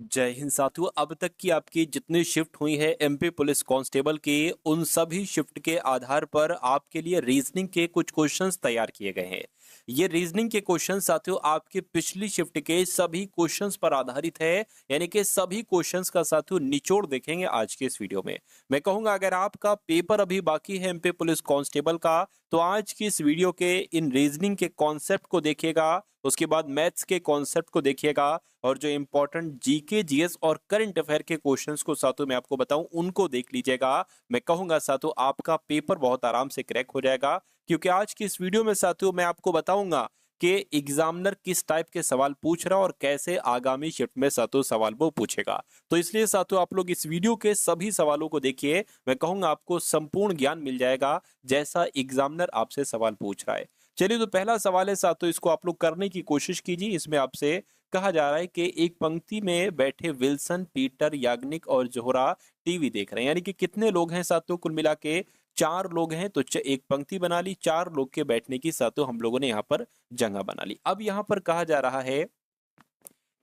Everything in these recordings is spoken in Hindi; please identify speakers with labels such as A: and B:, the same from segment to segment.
A: जय हिंद साथियों। अब तक की आपकी जितनी शिफ्ट हुई है एमपी पुलिस कांस्टेबल के, उन सभी शिफ्ट के आधार पर आपके लिए रीजनिंग के कुछ क्वेश्चंस तैयार किए गए हैं। ये रीजनिंग के क्वेश्चंस साथियों आपके पिछली शिफ्ट के सभी क्वेश्चंस पर आधारित है, यानी कि सभी क्वेश्चंस का साथियों निचोड़ देखेंगे आज के इस वीडियो में। मैं कहूंगा अगर आपका पेपर अभी बाकी है एमपी पुलिस कांस्टेबल का, तो आज की इस वीडियो के इन रीजनिंग के कॉन्सेप्ट को देखिएगा, उसके बाद मैथ्स के कॉन्सेप्ट को देखिएगा, और जो इंपॉर्टेंट जीके जीएस और करंट अफेयर के क्वेश्चंस को साथियों मैं आपको बताऊं उनको देख लीजिएगा। मैं कहूंगा साथियों आपका पेपर बहुत आराम से क्रैक हो जाएगा, क्योंकि आज की इस वीडियो में साथियों मैं आपको बताऊंगा कि एग्जामिनर किस टाइप के सवाल पूछ रहा है और कैसे आगामी शिफ्ट में साथियों सवाल वो पूछेगा। तो इसलिए साथियों आप लोग इस वीडियो के सभी सवालों को देखिए, मैं कहूंगा आपको संपूर्ण ज्ञान मिल जाएगा जैसा एग्जामिनर आपसे सवाल पूछ रहा है। चलिए, तो पहला सवाल है साथियों, इसको आप लोग करने की कोशिश कीजिए। इसमें आपसे कहा जा रहा है कि एक पंक्ति में बैठे विल्सन, पीटर, याग्निक और जोहरा टीवी देख रहे हैं, यानी कि कितने लोग हैं साथियों, कुल मिला के 4 लोग हैं। तो एक पंक्ति बना ली, 4 लोग के बैठने की साथियों हम लोगों ने यहाँ पर जगह बना ली। अब यहाँ पर कहा जा रहा है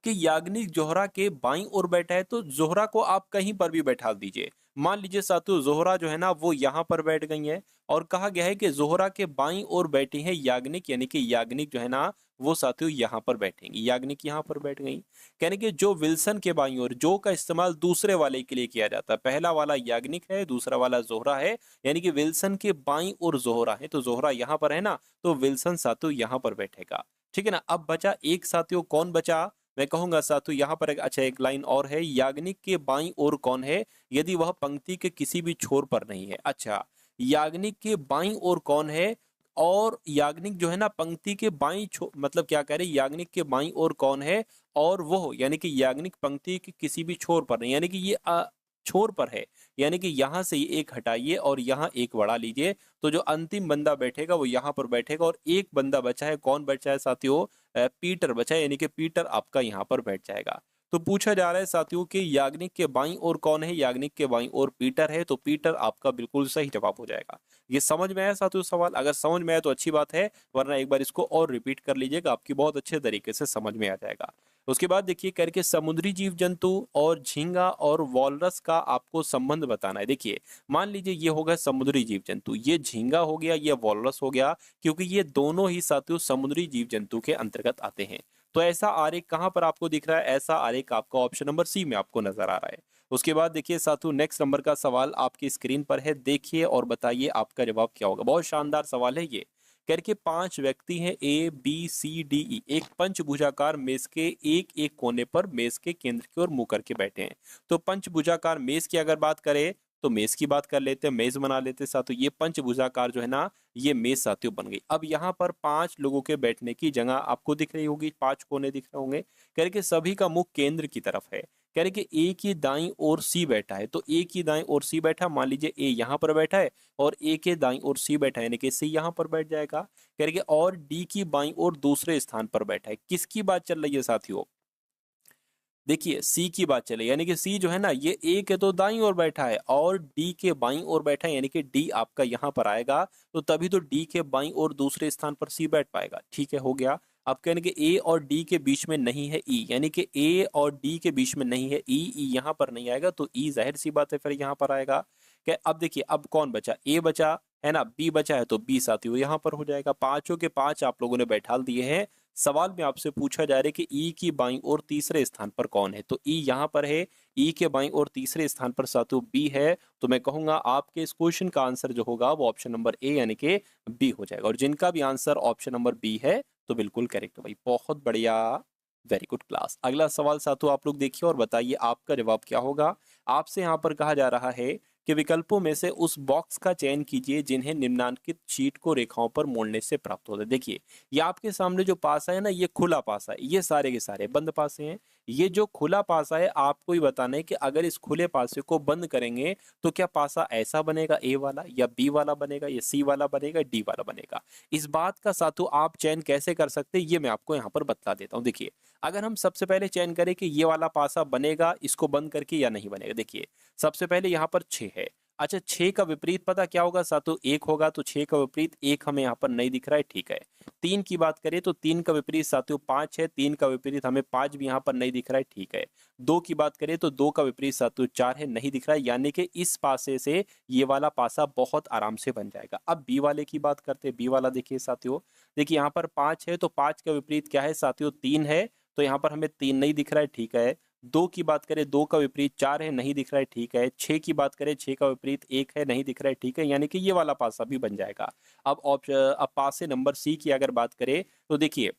A: कि याग्निक जोहरा के बाईं ओर बैठा है, तो जोहरा को आप कहीं पर भी बैठा दीजिए। मान लीजिए साथियों जोहरा जो है ना वो यहाँ पर बैठ गई है, और कहा गया है कि जोहरा के बाईं ओर बैठी है याग्निक, यानी कि याग्निक जो है ना वो साथियों यहाँ पर बैठेंगी, याग्निक यहाँ पर बैठ गई। यानी कि जो विल्सन के बाईं ओर, जो का इस्तेमाल दूसरे वाले के लिए किया जाता है, पहला वाला याग्निक है, दूसरा वाला जोहरा है, यानी कि विल्सन के बाईं ओर जोहरा है, तो जोहरा यहाँ पर है ना, तो विल्सन साथियों यहाँ पर बैठेगा। ठीक है ना। अब बचा एक साथियों, कौन बचा? मैं कहूंगा साथियों यहाँ पर एक लाइन और है, याग्निक के बाईं ओर कौन है यदि वह पंक्ति के किसी भी छोर पर नहीं है। अच्छा, याग्निक के बाईं ओर कौन है, और याग्निक जो है ना पंक्ति के बाईं मतलब क्या कह रहे हैं, याग्निक के बाईं ओर कौन है, और वो यानी कि याग्निक पंक्ति के किसी भी छोर पर नहीं, यानी कि ये छोर पर है, यानी कि यहां से एक हटाइए और यहाँ एक बढ़ा लीजिए, तो जो अंतिम बंदा बैठेगा वो यहाँ पर बैठेगा, और एक बंदा बचा है, कौन बचा है साथियों? पीटर बचा है, यानी कि पीटर आपका यहाँ पर बैठ जाएगा। तो पूछा जा रहा है साथियों कि याग्निक के बाईं ओर कौन है, याग्निक के बाईं ओर पीटर है, तो पीटर आपका बिल्कुल सही जवाब हो जाएगा। ये समझ में आया साथियों सवाल? अगर समझ में आया तो अच्छी बात है, वरना एक बार इसको और रिपीट कर लीजिएगा, आपकी बहुत अच्छे तरीके से समझ में आ जाएगा। उसके बाद देखिए करके समुद्री जीव जंतु और झींगा और वॉलरस का आपको संबंध बताना है। देखिए मान लीजिए ये होगा समुद्री जीव जंतु, ये झींगा हो गया, ये वॉलरस हो गया, क्योंकि ये दोनों ही साथियों समुद्री जीव जंतु के अंतर्गत आते हैं। तो ऐसा आरेख कहां पर आपको दिख रहा है? ऐसा आरेख आपका ऑप्शन नंबर सी में आपको नजर आ रहा है। उसके बाद देखिए साथियों नेक्स्ट नंबर का सवाल आपकी स्क्रीन पर है, देखिए और बताइए आपका जवाब क्या होगा। बहुत शानदार सवाल है ये। करके 5 व्यक्ति हैं A B C D E, एक पंचभुजाकार मेज के एक एक कोने पर मेज के केंद्र की ओर मुंह करके बैठे हैं। तो पंचभुजाकार मेज की अगर बात करें तो मेज की बात कर लेते हैं, मेज बना लेते हैं साथियों। ये पंचभुजाकार जो है ना ये मेज साथियों बन गई। अब यहाँ पर 5 लोगों के बैठने की जगह आपको दिख रही होगी, 5 कोने दिख रहे होंगे। करके सभी का मुख केंद्र की तरफ है। कह रहे कि ए की दाईं ओर सी बैठा है, तो ए की दाईं ओर सी बैठा, मान लीजिए ए यहाँ पर बैठा है और ए के दाईं ओर सी बैठा है, यानी कि सी यहाँ पर बैठ जाएगा। कह रहे कि और डी की बाईं ओर दूसरे स्थान पर बैठा है। किसकी बात चल रही है साथियों? देखिए सी की बात चले, यानी कि सी जो है ना ये ए के तो दाईं ओर बैठा है और डी के बाईं ओर बैठा है, यानी कि डी आपका यहाँ पर आएगा, तो तभी तो डी के बाईं ओर दूसरे स्थान पर सी बैठ पाएगा। ठीक है, हो गया। अब कहने कि ए और डी के बीच में नहीं है ई, यानी कि ए और डी के बीच में नहीं है ई, ई यहाँ पर नहीं आएगा, तो ई जाहिर सी बात है फिर यहाँ पर आएगा। क्या अब देखिए अब कौन बचा? ए बचा है ना, बी बचा है, तो बी साथियों यहाँ पर हो जाएगा। पांचों के 5 आप लोगों ने बैठा दिए हैं। सवाल में आपसे पूछा जा रहा है कि ई की बाईं ओर तीसरे स्थान पर कौन है, तो ई यहाँ पर है, ई के बाईं ओर तीसरे स्थान पर साथियों बी है। तो मैं कहूंगा आपके इस क्वेश्चन का आंसर जो होगा वो ऑप्शन नंबर ए यानी कि बी हो जाएगा, और जिनका भी आंसर ऑप्शन नंबर बी है तो बिल्कुल करेक्ट भाई, बहुत बढ़िया, वेरी गुड क्लास। अगला सवाल साथियों आप लोग देखिए और बताइए आपका जवाब क्या होगा। आपसे यहाँ पर कहा जा रहा है कि विकल्पों में से उस बॉक्स का चयन कीजिए जिन्हें निम्नांकित शीट को रेखाओं पर मोड़ने से प्राप्त होता है। देखिए ये आपके सामने जो पासा है ना ये खुला पासा है, ये सारे के सारे बंद पासे हैं। ये जो खुला पासा है आपको ही बताना है कि अगर इस खुले पासे को बंद करेंगे तो क्या पासा ऐसा बनेगा ए वाला, या बी वाला बनेगा, या सी वाला बनेगा, डी वाला बनेगा। इस बात का साथियों आप चयन कैसे कर सकते हैं ये मैं आपको यहाँ पर बता देता हूँ। देखिए अगर हम सबसे पहले चयन करें कि ये वाला पासा बनेगा इसको बंद करके या नहीं बनेगा, देखिए सबसे पहले यहाँ पर 6 है, अच्छा 6 का विपरीत पता क्या होगा साथियों, 1 होगा, तो 6 का विपरीत 1 हमें यहाँ पर नहीं दिख रहा है, ठीक है। 3 की बात करें तो 3 का विपरीत साथियों 5 है, 3 का विपरीत हमें 5 भी यहाँ पर नहीं दिख रहा है, ठीक है। 2 की बात करें तो 2 का विपरीत साथियों 4 है, नहीं दिख रहा है, यानी कि इस पासे से ये वाला पासा बहुत आराम से बन जाएगा। अब बी वाले की बात करते हैं, बी वाला देखिए साथियों, देखिए यहाँ पर 5 है, तो 5 का विपरीत क्या है साथियों, 3 है, तो यहाँ पर हमें 3 नहीं दिख रहा है, ठीक है। 2 की बात करें, 2 का विपरीत 4 है, नहीं दिख रहा है, ठीक है। 6 की बात करें, 6 का विपरीत 1 है, नहीं दिख रहा है, ठीक है, यानी कि ये वाला पासा भी बन जाएगा। अब पासे नंबर सी की अगर बात करें तो देखिए,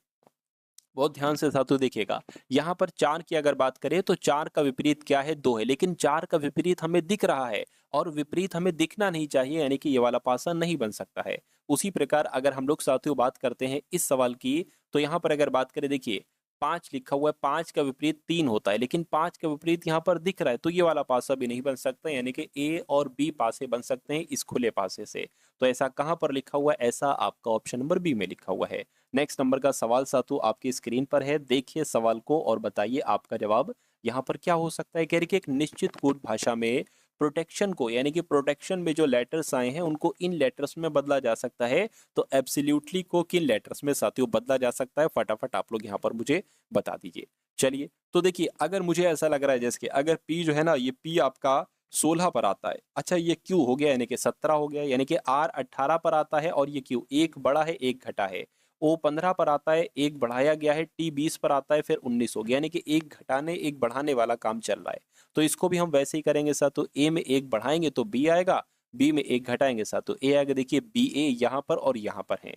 A: बहुत ध्यान से साथियों देखिएगा, यहाँ पर 4 की अगर बात करें तो 4 का विपरीत क्या है, 2 है, लेकिन 4 का विपरीत हमें दिख रहा है और विपरीत हमें दिखना नहीं चाहिए, यानी कि ये वाला पासा नहीं बन सकता है। उसी प्रकार अगर हम लोग साथियों बात करते हैं इस सवाल की, तो यहाँ पर अगर बात करें, देखिए 5 लिखा हुआ है, 5 का विपरीत 3 होता है, लेकिन 5 का विपरीत यहाँ पर दिख रहा है, तो ये वाला पासा भी नहीं बन सकता, यानी कि ए और बी पासे बन सकते हैं इस खुले पासे से। तो ऐसा कहाँ पर लिखा हुआ है, ऐसा आपका ऑप्शन नंबर बी में लिखा हुआ है। नेक्स्ट नंबर का सवाल साथियों आपकी स्क्रीन पर है, देखिए सवाल को और बताइए आपका जवाब यहाँ पर क्या हो सकता है। कह रही कि एक निश्चित कोड भाषा में प्रोटेक्शन को, यानी कि प्रोटेक्शन में जो लेटर्स आए हैं उनको इन लेटर्स में बदला जा सकता है, तो एब्सोल्युटली को किन लेटर्स में साथियों बदला जा सकता है, फटाफट आप लोग यहाँ पर मुझे बता दीजिए। चलिए तो देखिए, अगर मुझे ऐसा लग रहा है जैसे कि अगर पी जो है ना, ये पी आपका 16 पर आता है, अच्छा ये क्यू हो गया यानी कि 17 हो गया, यानी कि आर 18 पर आता है और ये क्यू एक बड़ा है एक घटा है, ओ 15 पर आता है एक बढ़ाया गया है, टी 20 पर आता है फिर 19 हो गया, यानी कि एक घटाने एक बढ़ाने वाला काम चल रहा है। तो इसको भी हम वैसे ही करेंगे साथ, तो ए में एक बढ़ाएंगे तो बी आएगा, बी में एक घटाएंगे साथ तो ए आएगा। देखिए बी ए यहाँ पर और यहाँ पर है।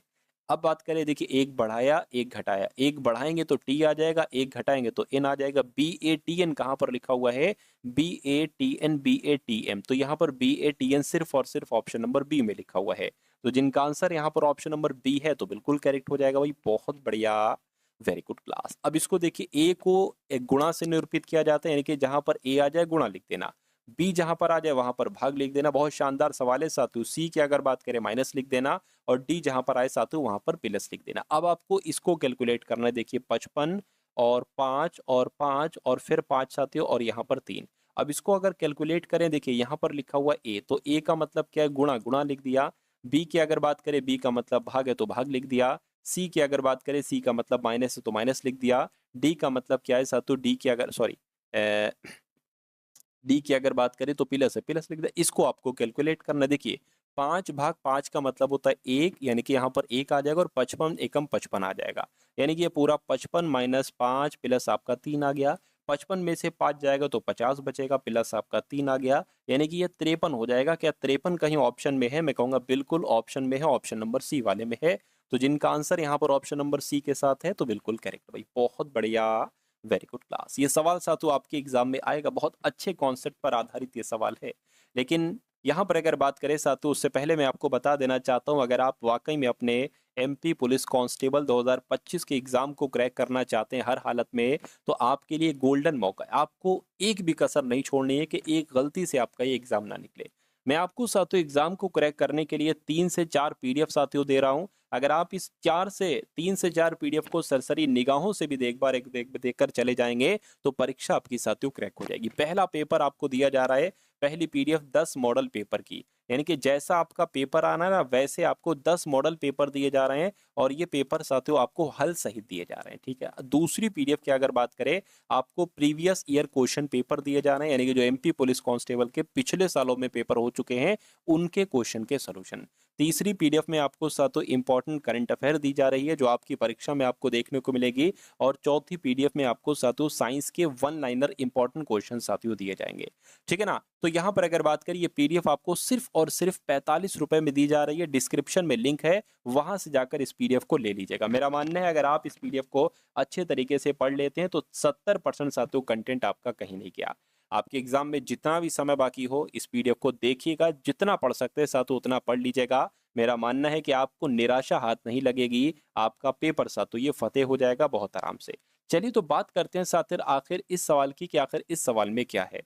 A: अब बात करें, देखिए एक बढ़ाया एक घटाया, एक बढ़ाएंगे तो टी आ जाएगा, एक घटाएंगे तो एन आ जाएगा। बी ए टी एन कहाँ पर लिखा हुआ है, B A T N B A T M, तो यहाँ पर बी ए टी एन सिर्फ और सिर्फ ऑप्शन नंबर बी में लिखा हुआ है। तो जिनका आंसर यहाँ पर ऑप्शन नंबर बी है तो बिल्कुल करेक्ट हो जाएगा भाई, बहुत बढ़िया, वेरी गुड क्लास। अब इसको देखिए, ए को एक गुणा से निरूपित किया जाता है, यानी कि जहां पर ए आ जाए गुणा लिख देना, बी जहां पर आ जाए वहां पर भाग लिख देना, बहुत शानदार सवाल है साथियों। सी की अगर बात करें माइनस लिख देना, और डी जहां पर आए साथियों वहां पर प्लस लिख देना। अब आपको इसको कैलकुलेट करना है, देखिए 55 और 5 और 5 और फिर 5 साथियों और यहाँ पर 3। अब इसको अगर कैलकुलेट करें, देखिए यहाँ पर लिखा हुआ ए, तो ए का मतलब क्या है, गुणा, गुणा लिख दिया। बी की अगर बात करें, बी का मतलब भाग है तो भाग लिख दिया। सी की अगर बात करें, सी का मतलब माइनस है तो माइनस लिख दिया। डी का मतलब क्या है साथियों, डी की अगर सॉरी डी की अगर बात करें तो प्लस है, प्लस लिख दिया। इसको आपको कैलकुलेट करना, देखिए 5/5 का मतलब होता है 1, यानी कि यहाँ पर 1 आ जाएगा और 55 एकम 55 आ जाएगा, यानी कि ये पूरा 55 माइनस 5 प्लस आपका 3 आ गया। 55 में से 5 जाएगा तो 50 बचेगा, प्लस आपका 3 आ गया, यानी कि ये 53 हो जाएगा। क्या 53 कहीं ऑप्शन में है, मैं कहूंगा बिल्कुल ऑप्शन में है, ऑप्शन नंबर सी वाले में है। तो जिनका आंसर यहाँ पर ऑप्शन नंबर सी के साथ है तो बिल्कुल करेक्ट भाई, बहुत बढ़िया, वेरी गुड क्लास। ये सवाल साथियों आपके एग्जाम में आएगा, बहुत अच्छे कॉन्सेप्ट पर आधारित ये सवाल है। लेकिन यहाँ पर अगर बात करें साथियों, उससे पहले मैं आपको बता देना चाहता हूँ, अगर आप वाकई में अपने एमपी पुलिस कांस्टेबल 2025 के एग्जाम को क्रैक करना चाहते हैं हर हालत में, तो आपके लिए गोल्डन मौका है। आपको एक भी कसर नहीं छोड़नी है कि एक गलती से आपका ये एग्जाम ना निकले। मैं आपको साथियों एग्जाम को क्रैक करने के लिए 3 से 4 पीडीएफ साथियों दे रहा हूँ। अगर आप इस 3 से 4 पीडीएफ को सरसरी निगाहों से भी देखकर चले जाएंगे तो परीक्षा आपकी साथियों क्रैक हो जाएगी। पहला पेपर आपको दिया जा रहा है, पहली पीडीएफ 10 मॉडल पेपर की, यानी कि जैसा आपका पेपर आना है ना वैसे आपको 10 मॉडल पेपर दिए जा रहे हैं और ये पेपर साथियों आपको हल सहित दिए जा रहे हैं, ठीक है। दूसरी पीडीएफ की अगर बात करें, आपको प्रीवियस ईयर क्वेश्चन पेपर दिए जा रहे हैं, यानी कि जो एमपी पुलिस कांस्टेबल के पिछले सालों में पेपर हो चुके हैं उनके क्वेश्चन के सोल्यूशन। तीसरी पीडीएफ में आपको साथियों इंपॉर्टेंट करंट अफेयर दी जा रही है जो आपकी परीक्षा में आपको देखने को मिलेगी, और चौथी पीडीएफ में आपको साथियों साइंस के वन लाइनर इंपॉर्टेंट क्वेश्चन साथियों दिए जाएंगे, ठीक है ना। तो यहाँ पर अगर बात करिए, पीडीएफ आपको सिर्फ और सिर्फ 45 रुपए में दी जा रही है, डिस्क्रिप्शन में लिंक है, वहां से जाकर इस पीडीएफ को ले लीजिएगा। मेरा मानना है अगर आप इस पीडीएफ को अच्छे तरीके से पढ़ लेते हैं तो 70% साथियों कंटेंट आपका कहीं नहीं गया। आपके एग्जाम में जितना भी समय बाकी हो इस पीडीएफ को देखिएगा, जितना पढ़ सकते हैं साथियों उतना पढ़ लीजिएगा। मेरा मानना है कि आपको निराशा हाथ नहीं लगेगी, आपका पेपर साथियों ये फतेह हो जाएगा बहुत आराम से। चलिए तो बात करते हैं साथियों आखिर इस सवाल की कि आखिर इस सवाल में क्या है।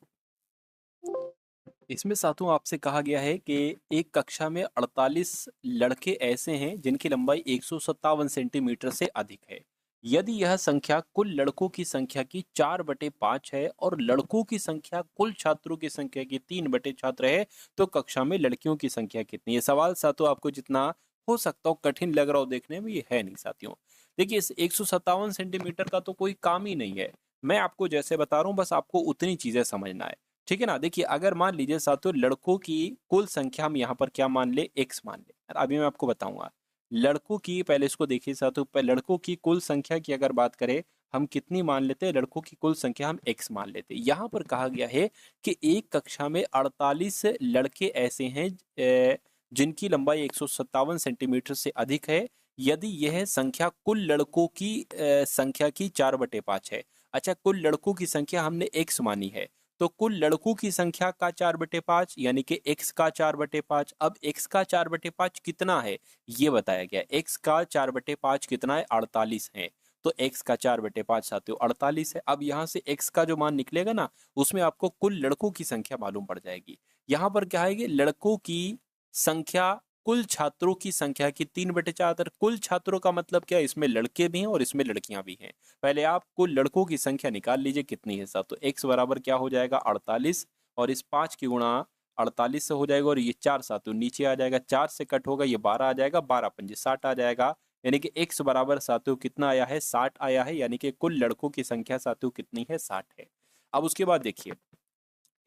A: इसमें साथियों आपसे कहा गया है कि एक कक्षा में 48 लड़के ऐसे हैं जिनकी लंबाई 157 सेंटीमीटर से अधिक है। यदि यह संख्या कुल लड़कों की संख्या की 4/5 है और लड़कों की संख्या कुल छात्रों की संख्या की 3 छात्र है, तो कक्षा में लड़कियों की संख्या कितनी है? सवाल साथियों आपको जितना हो सकता हो कठिन लग रहा हो देखने में, ये है नहीं साथियों। देखिए इस 157 सेंटीमीटर का तो कोई काम ही नहीं है। मैं आपको जैसे बता रहा हूँ बस आपको उतनी चीजें समझना है। ठीक है ना? देखिए अगर मान लीजिए साथियों लड़कों की कुल संख्या हम यहाँ पर क्या मान ले, x मान ले। अभी मैं आपको बताऊंगा। लड़कों की पहले इसको देखिए साथियों, लड़कों की कुल संख्या की अगर बात करें हम कितनी मान लेते हैं, लड़कों की कुल संख्या हम x मान लेते हैं। यहाँ पर कहा गया है कि एक कक्षा में 48 लड़के ऐसे हैं जिनकी लंबाई 157 सेंटीमीटर से अधिक है, यदि यह संख्या कुल लड़कों की संख्या की 4/5 है। अच्छा, कुल लड़कों की संख्या हमने x मानी है, तो कुल लड़कों की संख्या का 4/5 यानी कि x का 4/5। अब x का 4/5 कितना है ये बताया गया। x का 4/5 कितना है, 48 है। तो x का 4/5 साथियों 48 है। अब यहाँ से x का जो मान निकलेगा ना, उसमें आपको कुल लड़कों की संख्या मालूम पड़ जाएगी। यहाँ पर क्या है कि लड़कों की संख्या कुल छात्रों की संख्या की 3/4। कुल छात्रों का मतलब क्या है, इसमें लड़के भी हैं और इसमें लड़कियां भी हैं। पहले आप कुल लड़कों की संख्या निकाल लीजिए कितनी है साहब। तो x बराबर क्या हो जाएगा 48, और इस 5 की गुणा 48 से हो जाएगा, और ये 4 साथियों नीचे आ जाएगा, 4 से कट होगा ये 12 आ जाएगा, 12 पंजे 60 आ जाएगा। यानी कि x बराबर साथियों कितना आया है, 60 आया है। यानी कि कुल लड़कों की संख्या साथियों कितनी है, 60 है। अब उसके बाद देखिए,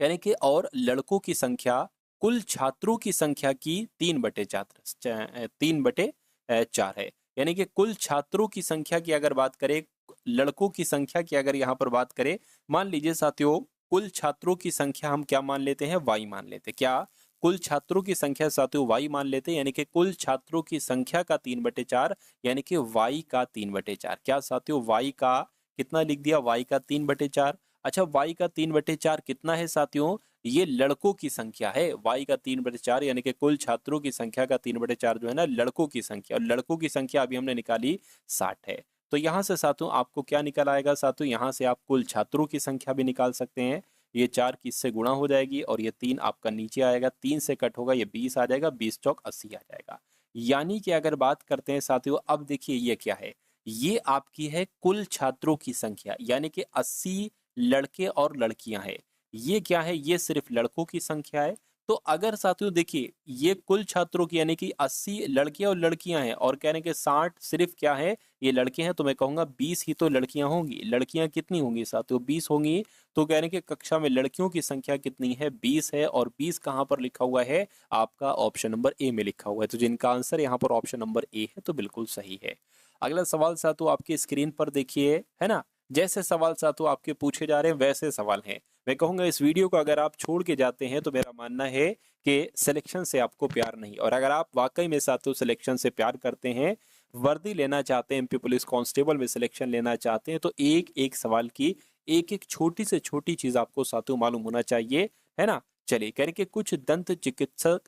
A: यानी कि और लड़कों की संख्या कुल छात्रों की संख्या की 3/4 है। यानी कि कुल छात्रों की संख्या की अगर बात करें, लड़कों की संख्या की अगर यहाँ पर बात करें, मान लीजिए साथियों कुल छात्रों की संख्या हम क्या मान लेते हैं, y मान लेते हैं। क्या कुल छात्रों की संख्या साथियों y मान लेते हैं, यानी कि कुल छात्रों की संख्या का 3/4 यानी कि y का 3/4। क्या साथियों y का कितना लिख दिया, y का 3/4। अच्छा, y का 3/4 कितना है साथियों, ये लड़कों की संख्या है। y का 3/4 यानी कि कुल छात्रों की संख्या का 3/4 जो है ना लड़कों की संख्या, और लड़कों की संख्या अभी हमने निकाली 60 है। तो यहाँ से साथियों आपको क्या निकल आएगा साथियों, यहाँ से आप कुल छात्रों की संख्या भी निकाल सकते हैं। ये 4 की इससे गुणा हो जाएगी, और ये 3 आपका नीचे आएगा, 3 से कट होगा, ये 20 आ जाएगा, 20 चौक 80 आ जाएगा। यानी कि अगर बात करते हैं साथियों, अब देखिए ये क्या है, ये आपकी है कुल छात्रों की संख्या, यानी कि 80 लड़के और लड़कियां हैं। ये क्या है, ये सिर्फ लड़कों की संख्या है। तो अगर साथियों देखिए ये कुल छात्रों की यानी कि 80 लड़के और लड़कियां हैं, और कहने के 60 सिर्फ क्या है, ये लड़के हैं, तो मैं कहूंगा 20 ही तो लड़कियां होंगी। लड़कियां कितनी होंगी साथियों, 20 होंगी। तो कहने के कक्षा में लड़कियों की संख्या कितनी है, 20 है। और 20 कहाँ पर लिखा हुआ है, आपका ऑप्शन नंबर ए में लिखा हुआ है। तो जिनका आंसर यहाँ पर ऑप्शन नंबर ए है, तो बिल्कुल सही है। अगला सवाल साथियों आपकी स्क्रीन पर देखिए, है ना। जैसे सवाल साथियों आपके पूछे जा रहे हैं वैसे सवाल हैं। मैं कहूंगा इस वीडियो को अगर आप छोड़ के जाते हैं तो मेरा मानना है कि सिलेक्शन से आपको प्यार नहीं। और अगर आप वाकई में साथियों सिलेक्शन से प्यार करते हैं, वर्दी लेना चाहते हैं, एमपी पुलिस कांस्टेबल में सिलेक्शन लेना चाहते हैं, तो एक एक सवाल की एक एक छोटी से छोटी चीज आपको साथियों मालूम होना चाहिए, है ना। चलिए करके कुछ दंत चिकित्सक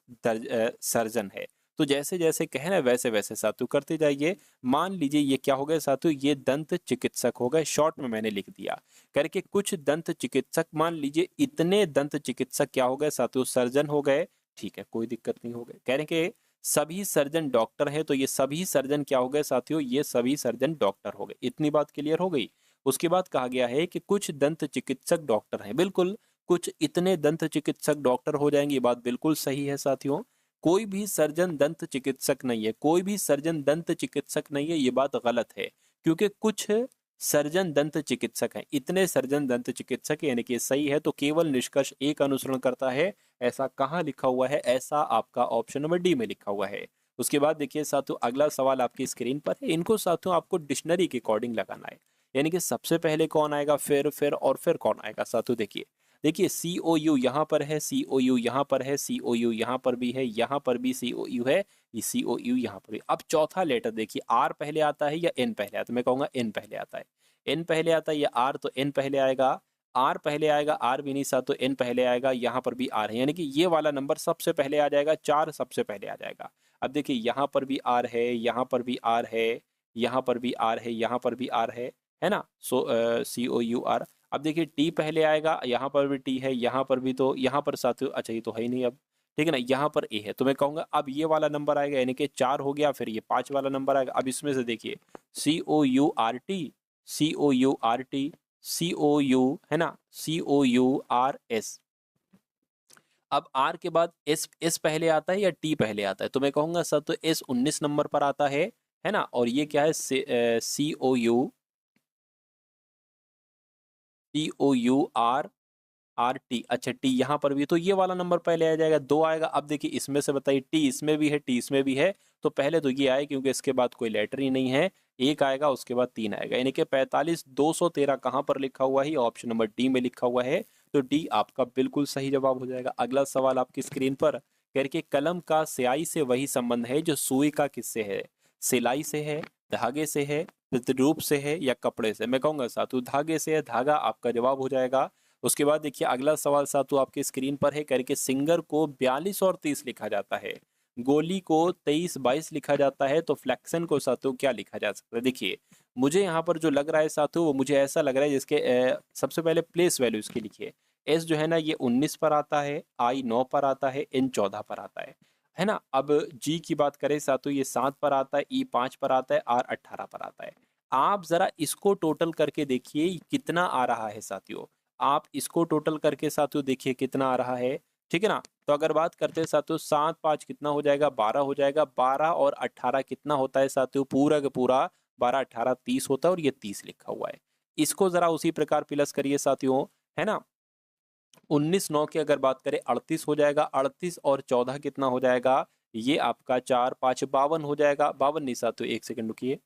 A: सर्जन है, तो जैसे जैसे कहे ना वैसे वैसे साथियों करते जाइए। मान लीजिए ये क्या हो गया साथियों, ये दंत चिकित्सक हो गए, शॉर्ट में मैंने लिख दिया। करके कुछ दंत चिकित्सक, मान लीजिए इतने दंत चिकित्सक क्या हो गए साथियों, सर्जन हो गए। ठीक है, कोई दिक्कत नहीं हो गई। कह रहे कि सभी सर्जन डॉक्टर हैं, तो ये सभी सर्जन क्या हो गए साथियों, ये सभी सर्जन डॉक्टर हो गए। इतनी बात क्लियर हो गई। उसके बाद कहा गया है कि कुछ दंत चिकित्सक डॉक्टर हैं, बिल्कुल कुछ इतने दंत चिकित्सक डॉक्टर हो जाएंगे, ये बात बिल्कुल सही है साथियों। कोई भी सर्जन दंत चिकित्सक नहीं है, कोई भी सर्जन दंत चिकित्सक नहीं है, ये बात गलत है। क्योंकि कुछ सर्जन दंत चिकित्सक हैं, इतने सर्जन दंत चिकित्सक यानी कि सही है। तो केवल निष्कर्ष एक अनुसरण करता है, ऐसा कहाँ लिखा हुआ है, ऐसा आपका ऑप्शन नंबर डी में लिखा हुआ है। उसके बाद देखिए साथियों अगला सवाल आपकी स्क्रीन पर है, इनको साथियों आपको डिक्शनरी के अकॉर्डिंग लगाना है। यानी कि सबसे पहले कौन आएगा, फिर और फिर कौन आएगा साथियों। देखिए देखिए सी ओ यू यहाँ पर है, सी ओ यू यहाँ पर है, सी ओ यू यहाँ पर भी है, यहाँ पर भी सी ओ यू है, ये सी ओ यू यहाँ पर भी। अब चौथा लेटर देखिए, आर पहले आता है या एन पहले आता है, मैं कहूँगा एन पहले आता है। एन पहले आता है या आर, तो एन पहले आएगा। आर पहले आएगा, आर भी नहीं साथ, तो एन पहले आएगा। यहाँ पर भी आर है, यानी कि ये वाला नंबर सबसे पहले आ जाएगा, 4 सबसे पहले आ जाएगा। अब देखिए यहाँ पर भी आर है, यहाँ पर भी आर है, यहाँ पर भी आर है, यहाँ पर भी आर है ना। सो सी ओ यू आर। अब देखिए टी पहले आएगा, यहाँ पर भी टी है, यहाँ पर भी, तो यहाँ पर साथियों अच्छा ये तो है ही नहीं अब। ठीक है ना, यहाँ पर ए है, तो मैं कहूंगा अब ये वाला नंबर आएगा, यानी कि 4 हो गया, फिर ये 5 वाला नंबर आएगा। अब इसमें से देखिए COURT, COURT, COU है ना, COURS। अब आर के बाद एस पहले आता है या टी पहले आता है, तो मैं कहूंगा सर तो एस 19 नंबर पर आता है ना। और ये क्या है, COURT, अच्छा टी यहाँ पर भी, तो ये वाला नंबर पहले आ जाएगा, 2 आएगा। अब देखिए इसमें से बताइए, टी इसमें भी है, टी इसमें भी है, तो पहले तो ये आए क्योंकि इसके बाद कोई लेटर ही नहीं है, एक आएगा उसके बाद 3 आएगा, यानी कि 45,213 कहाँ पर लिखा हुआ है, ऑप्शन नंबर डी में लिखा हुआ है। तो डी आपका बिल्कुल सही जवाब हो जाएगा। अगला सवाल आपकी स्क्रीन पर करके, कलम का स्याही से वही संबंध है जो सुई का किससे है, सिलाई से है, धागे से है, प्रतिरूप से है या कपड़े से। मैं कहूंगा सातु धागे से है, धागा आपका जवाब हो जाएगा। उसके बाद देखिए अगला सवाल सातु आपकी स्क्रीन पर है करके, सिंगर को 42 और 30 लिखा जाता है, गोली को 23-22 लिखा जाता है, तो फ्लेक्शन को सातु क्या लिखा जा सकता है। देखिए मुझे यहाँ पर जो लग रहा है सातु, वो मुझे ऐसा लग रहा है जिसके सबसे पहले प्लेस वैल्यू इसकी लिखिए। एस जो है ना ये 19 पर आता है, आई 9 पर आता है, एन 14 पर आता है ना। अब जी की बात करें सातु, ये 7 पर आता है, ई 5 पर आता है, आर 18 पर आता है। आप जरा इसको टोटल करके देखिए कितना आ रहा है साथियों, आप इसको टोटल करके साथियों देखिए कितना आ रहा है, ठीक है ना। तो अगर बात करते हैं साथियों, 7-5 कितना हो जाएगा, 12 हो जाएगा, 12 और 18 कितना होता है साथियों, पूरा का पूरा 12-18 30 होता है, और ये 30 लिखा हुआ है। इसको जरा उसी प्रकार प्लस करिए साथियों, है ना। 19-9 की अगर बात करें 38 हो जाएगा, 38 और 14 कितना हो जाएगा, ये आपका 4-5 52 हो जाएगा, 52 नहीं साथियों, एक सेकंड रुकिए,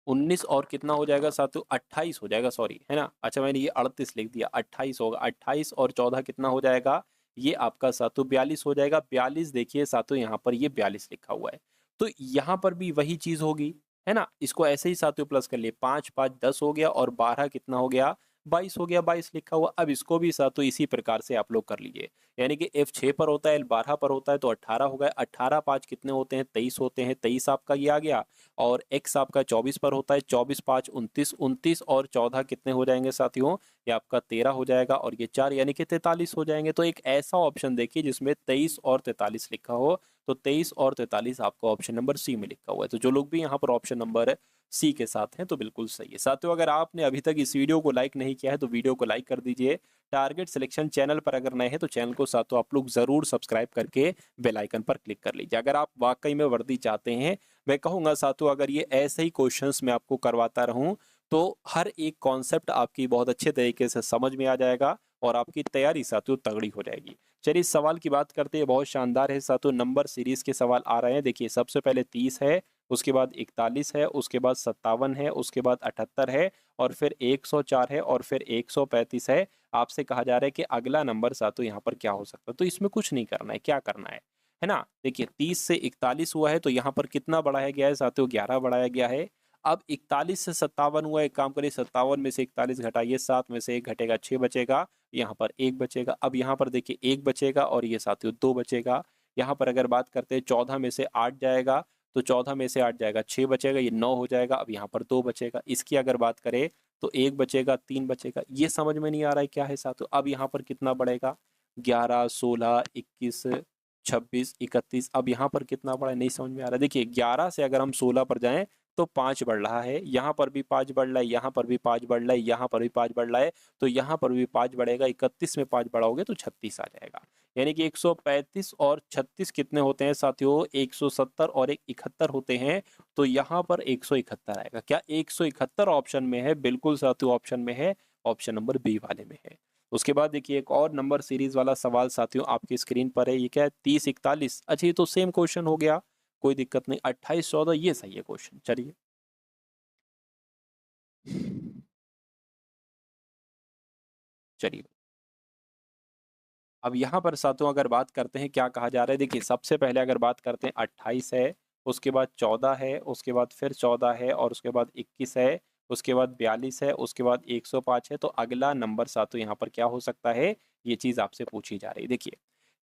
A: 19 और कितना हो जाएगा साथियों, 28 हो जाएगा, सॉरी है ना। अच्छा मैंने ये 38 लिख दिया, 28 होगा, 28 और 14 कितना हो जाएगा, ये आपका साथियों 42 हो जाएगा। 42 देखिए साथियों यहाँ पर ये 42 लिखा हुआ है, तो यहाँ पर भी वही चीज होगी, है ना। इसको ऐसे ही साथियों प्लस कर लिए, 5-5 10 हो गया, और 12 कितना हो गया, 22 हो गया, 22 लिखा हुआ। अब इसको भी साथियों इसी प्रकार से आप लोग कर लीजिए, यानी कि F 6 पर होता है, L 12 पर होता है, तो 18 हो गया, 18-5 कितने होते हैं, 23 होते हैं, 23 आपका ये आ गया। और x आपका 24 पर होता है, 24-5 29, 29 और 14 कितने हो जाएंगे साथियों, ये आपका 13 हो जाएगा, और ये 4 यानी कि 43 हो जाएंगे। तो एक ऐसा ऑप्शन देखिए जिसमें 23 और 43 लिखा हो, तो 23 और 43 आपका ऑप्शन नंबर सी में लिखा हुआ है। तो जो लोग भी यहाँ पर ऑप्शन नंबर सी के साथ हैं तो बिल्कुल सही है साथियों। अगर आपने अभी तक इस वीडियो को लाइक नहीं किया है तो वीडियो को लाइक कर दीजिए। टारगेट सिलेक्शन चैनल पर अगर नए हैं तो चैनल को साथियों आप लोग जरूर सब्सक्राइब करके बेल आइकन पर क्लिक कर लीजिए। अगर आप वाकई में वर्दी चाहते हैं, मैं कहूँगा साथियों अगर ये ऐसे ही क्वेश्चंस मैं आपको करवाता रहूं तो हर एक कॉन्सेप्ट आपकी बहुत अच्छे तरीके से समझ में आ जाएगा, और आपकी तैयारी साथियों तगड़ी हो जाएगी। चलिए इस सवाल की बात करते हैं, बहुत शानदार है साथियों, नंबर सीरीज के सवाल आ रहे हैं। देखिए सबसे पहले 30 है, उसके बाद 41 है, उसके बाद 57 है, उसके बाद 78 है, और फिर 104 है, और फिर 135 है। आपसे कहा जा रहा है कि अगला नंबर साथियों यहाँ पर क्या हो सकता है, तो इसमें कुछ नहीं करना है, क्या करना है ना। देखिए 30 से 41 हुआ है, तो यहाँ पर कितना बढ़ाया गया है साथियों, 11 बढ़ाया गया है। अब 41 से 57 हुआ है, एक काम करिए 57 में से 41 घटाइए, 7 में से 1 घटेगा, 6 बचेगा, यहाँ पर 1 बचेगा। अब यहाँ पर देखिए 1 बचेगा, और ये साथियों 2 बचेगा। यहाँ पर अगर बात करते हैं 14 में से 8 जाएगा, तो 14 में से 8 जाएगा, 6 बचेगा, ये 9 हो जाएगा। अब यहाँ पर 2 बचेगा, इसकी अगर बात करें तो 1 बचेगा, 3 बचेगा, ये समझ में नहीं आ रहा है क्या है साथियों। अब यहाँ पर कितना बढ़ेगा, 11 16 21 26 31, अब यहाँ पर कितना बढ़ा है नहीं समझ में आ रहा है। देखिए 11 से अगर हम 16 पर जाएं तो 5 बढ़ रहा है, यहाँ पर भी 5 बढ़ रहा है, यहाँ पर भी 5 बढ़ रहा है, यहाँ पर भी 5 बढ़ रहा है, तो यहाँ पर भी 5 बढ़ेगा। 31 में 5 बढ़ाओगे तो 36 आ जाएगा, यानी कि 135 और 36 कितने होते हैं साथियों, 170 और एक 71 होते हैं, तो यहाँ पर 171 आएगा। क्या 171 ऑप्शन में है, बिल्कुल साथियों ऑप्शन में है, ऑप्शन नंबर बी वाले में है। उसके बाद देखिए एक और नंबर सीरीज वाला सवाल साथियों आपकी स्क्रीन पर है, ये क्या है 30-41, अच्छा ये तो सेम क्वेश्चन हो गया, कोई दिक्कत नहीं। 28-14 ये सही है क्वेश्चन, चलिए चलिए। अब यहाँ पर साथियों अगर बात करते हैं क्या कहा जा रहा है, देखिए सबसे पहले अगर बात करते हैं 28 है, उसके बाद 14 है, उसके बाद फिर 14 है, और उसके बाद 21 है, उसके बाद 42 है, उसके बाद 105 है, तो अगला नंबर साथियों यहाँ पर क्या हो सकता है, ये चीज आपसे पूछी जा रही है। देखिए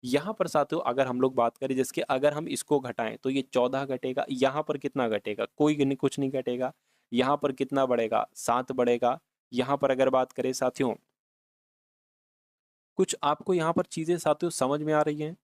A: यहाँ पर साथियों अगर हम लोग बात करें जिसके, अगर हम इसको घटाएं तो ये 14 घटेगा, यहाँ पर कितना घटेगा, कुछ नहीं घटेगा, यहाँ पर कितना बढ़ेगा, 7 बढ़ेगा। यहाँ पर अगर बात करें साथियों कुछ आपको यहाँ पर चीजें साथियों समझ में आ रही हैं?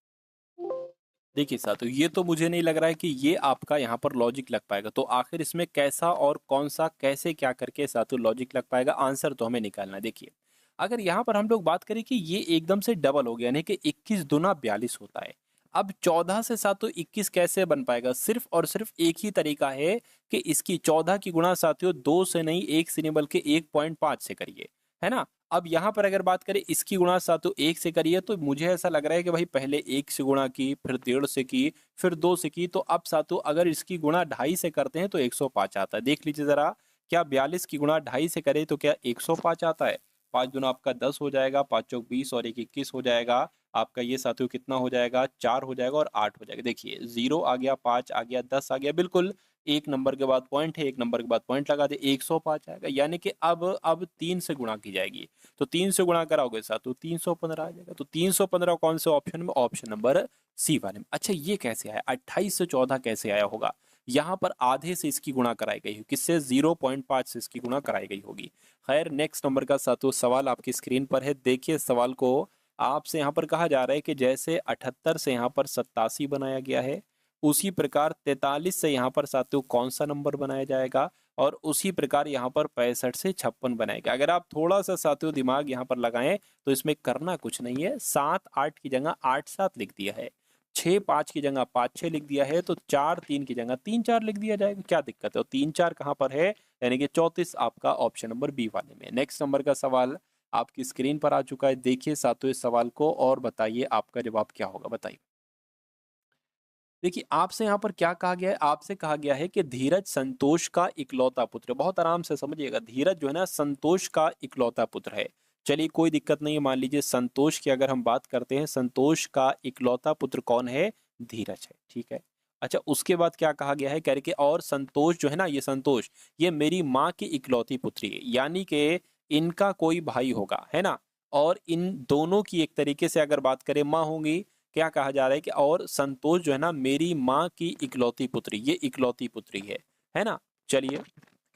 A: देखिए साथियों, ये तो मुझे नहीं लग रहा है कि ये आपका यहाँ पर लॉजिक लग पाएगा। तो आखिर इसमें कैसा और कौन सा कैसे क्या करके साथियों लॉजिक लग पाएगा, आंसर तो हमें निकालना है। देखिए, अगर यहाँ पर हम लोग बात करें कि ये एकदम से डबल हो गया, यानी कि 21 दूना 42 होता है। अब 14 से साथियों 21 कैसे बन पाएगा? सिर्फ और सिर्फ एक ही तरीका है कि इसकी 14 की गुणा साथियों 2 से नहीं 1 से नहीं बल्कि 1.5 से करिए, है ना? अब यहाँ पर अगर बात करें इसकी गुणा साथियों 1 से करिए, तो मुझे ऐसा लग रहा है कि भाई पहले 1 से गुणा की, फिर 1.5 से की, फिर 2 से की, तो अब साथियों अगर इसकी गुणा 2.5 से करते हैं तो 105 आता है। देख लीजिए जरा, क्या 42 की गुणा 2.5 से करें तो क्या 105 आता है? 5 दूना आपका 10 हो जाएगा, 5 चौक 20 और 1 21 हो जाएगा। आपका ये साथियों कितना हो जाएगा? 4 हो जाएगा और 8 हो जाएगा। देखिए 0 आ गया, 5 आ गया, 10 आ गया, बिल्कुल एक नंबर के बाद पॉइंट है, एक नंबर के बाद पॉइंट लगा दे, 105 आएगा। यानी कि अब 3 से गुणा की जाएगी, तो 3 से गुणा कराओगे साथ तो 315 आ जाएगा। तो 315 कौन से ऑप्शन में? ऑप्शन नंबर सी वाले में। अच्छा, ये कैसे आया? 28 से 14 कैसे आया होगा? यहाँ पर आधे से इसकी गुणा कराई गई है, किससे? 0.5 से इसकी गुणा कराई गई होगी। खैर, नेक्स्ट नंबर का साथियों सवाल आपकी स्क्रीन पर है। देखिए सवाल को, आपसे यहाँ पर कहा जा रहा है कि जैसे 78 से यहाँ पर 87 बनाया गया है, उसी प्रकार 43 से यहाँ पर साथियों कौन सा नंबर बनाया जाएगा, और उसी प्रकार यहाँ पर 65 से 56 बनाएगा। अगर आप थोड़ा सा साथियों दिमाग यहाँ पर लगाएं तो इसमें करना कुछ नहीं है। 7 8 की जगह 8 7 लिख दिया है, 6 5 की जगह 5 6 लिख दिया है, तो 4 3 की जगह 3 4 लिख दिया जाएगा। क्या दिक्कत है? और 3 4 कहाँ पर है? यानी कि 34 आपका ऑप्शन नंबर बी वाले में। नेक्स्ट नंबर का सवाल आपकी स्क्रीन पर आ चुका है। देखिए साथियों इस सवाल को और बताइए आपका जवाब क्या होगा, बताइए। देखिए आपसे यहाँ पर क्या कहा गया है? आपसे कहा गया है कि धीरज संतोष का इकलौता पुत्र है। बहुत आराम से समझिएगा, धीरज जो है ना संतोष का इकलौता पुत्र है। चलिए कोई दिक्कत नहीं है, मान लीजिए संतोष की अगर हम बात करते हैं, संतोष का इकलौता पुत्र कौन है? धीरज है, ठीक है। अच्छा, उसके बाद क्या कहा गया है? कह रहे कि और संतोष जो है ना, ये संतोष ये मेरी माँ की इकलौती पुत्री है, यानी कि इनका कोई भाई होगा, है ना? और इन दोनों की एक तरीके से अगर बात करें माँ होंगी। क्या कहा जा रहा है कि और संतोष जो है ना मेरी माँ की इकलौती पुत्री, ये इकलौती पुत्री है ना? चलिए,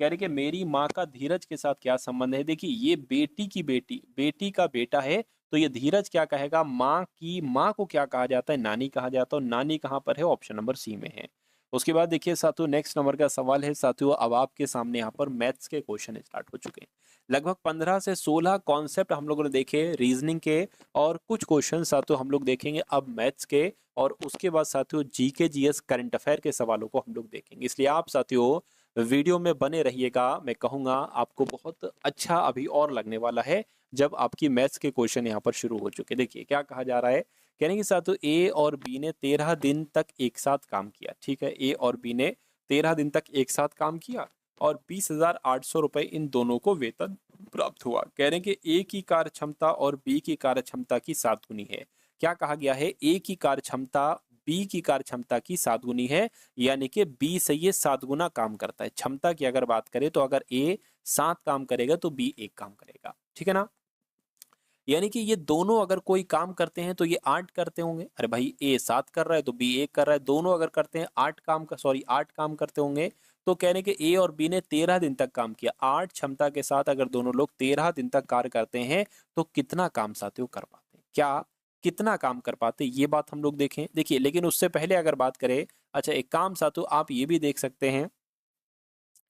A: कह रहे कि मेरी माँ का धीरज के साथ क्या संबंध है? देखिए ये बेटी की बेटी, बेटी का बेटा है, तो ये धीरज क्या कहेगा? माँ की, माँ को क्या कहा जाता है? नानी कहा जाता है। और नानी कहाँ पर है? ऑप्शन नंबर सी में है। उसके बाद देखिए साथियों नेक्स्ट नंबर का सवाल है साथियों, अब आपके सामने यहाँ पर मैथ्स के क्वेश्चन स्टार्ट हो चुके हैं। लगभग 15 से 16 कॉन्सेप्ट हम लोगों ने देखे रीजनिंग के, और कुछ क्वेश्चन साथियों हम लोग देखेंगे अब मैथ्स के, और उसके बाद साथियों जीके जीएस करंट अफेयर के सवालों को हम लोग देखेंगे। इसलिए आप साथियों वीडियो में बने रहिएगा। मैं कहूँगा आपको बहुत अच्छा अभी और लगने वाला है जब आपकी मैथ्स के क्वेश्चन यहाँ पर शुरू हो चुके। देखिए क्या कहा जा रहा है, कहने के साथियों ए और बी ने 13 दिन तक एक साथ काम किया, ठीक है। ए और बी ने 13 दिन तक एक साथ काम किया और 20,800 रुपए इन दोनों को वेतन प्राप्त हुआ। कह रहे हैं कि ए की कार्य क्षमता और बी की कार्य क्षमता की 7 गुनी है। क्या कहा गया है? ए की कार्य क्षमता बी की कार्य क्षमता की 7 गुनी है, यानी कि बी से ये 7 गुना काम करता है। क्षमता की अगर बात करें तो अगर ए 7 काम करेगा तो बी 1 काम करेगा, ठीक है ना? यानी कि ये दोनों अगर कोई काम करते हैं तो ये 8 करते होंगे। अरे भाई ए 7 कर रहा है तो बी 1 कर रहा है, दोनों अगर करते हैं 8 काम का, सॉरी 8 काम करते होंगे। तो कहने के ए और बी ने 13 दिन तक काम किया। 8 क्षमता के साथ अगर दोनों लोग 13 दिन तक कार्य करते हैं तो कितना काम साथियों कर पाते हैं? क्या कितना काम कर पाते हैं? ये बात हम लोग देखें। देखिए लेकिन उससे पहले अगर बात करें, अच्छा एक काम साथियों आप ये भी देख सकते हैं,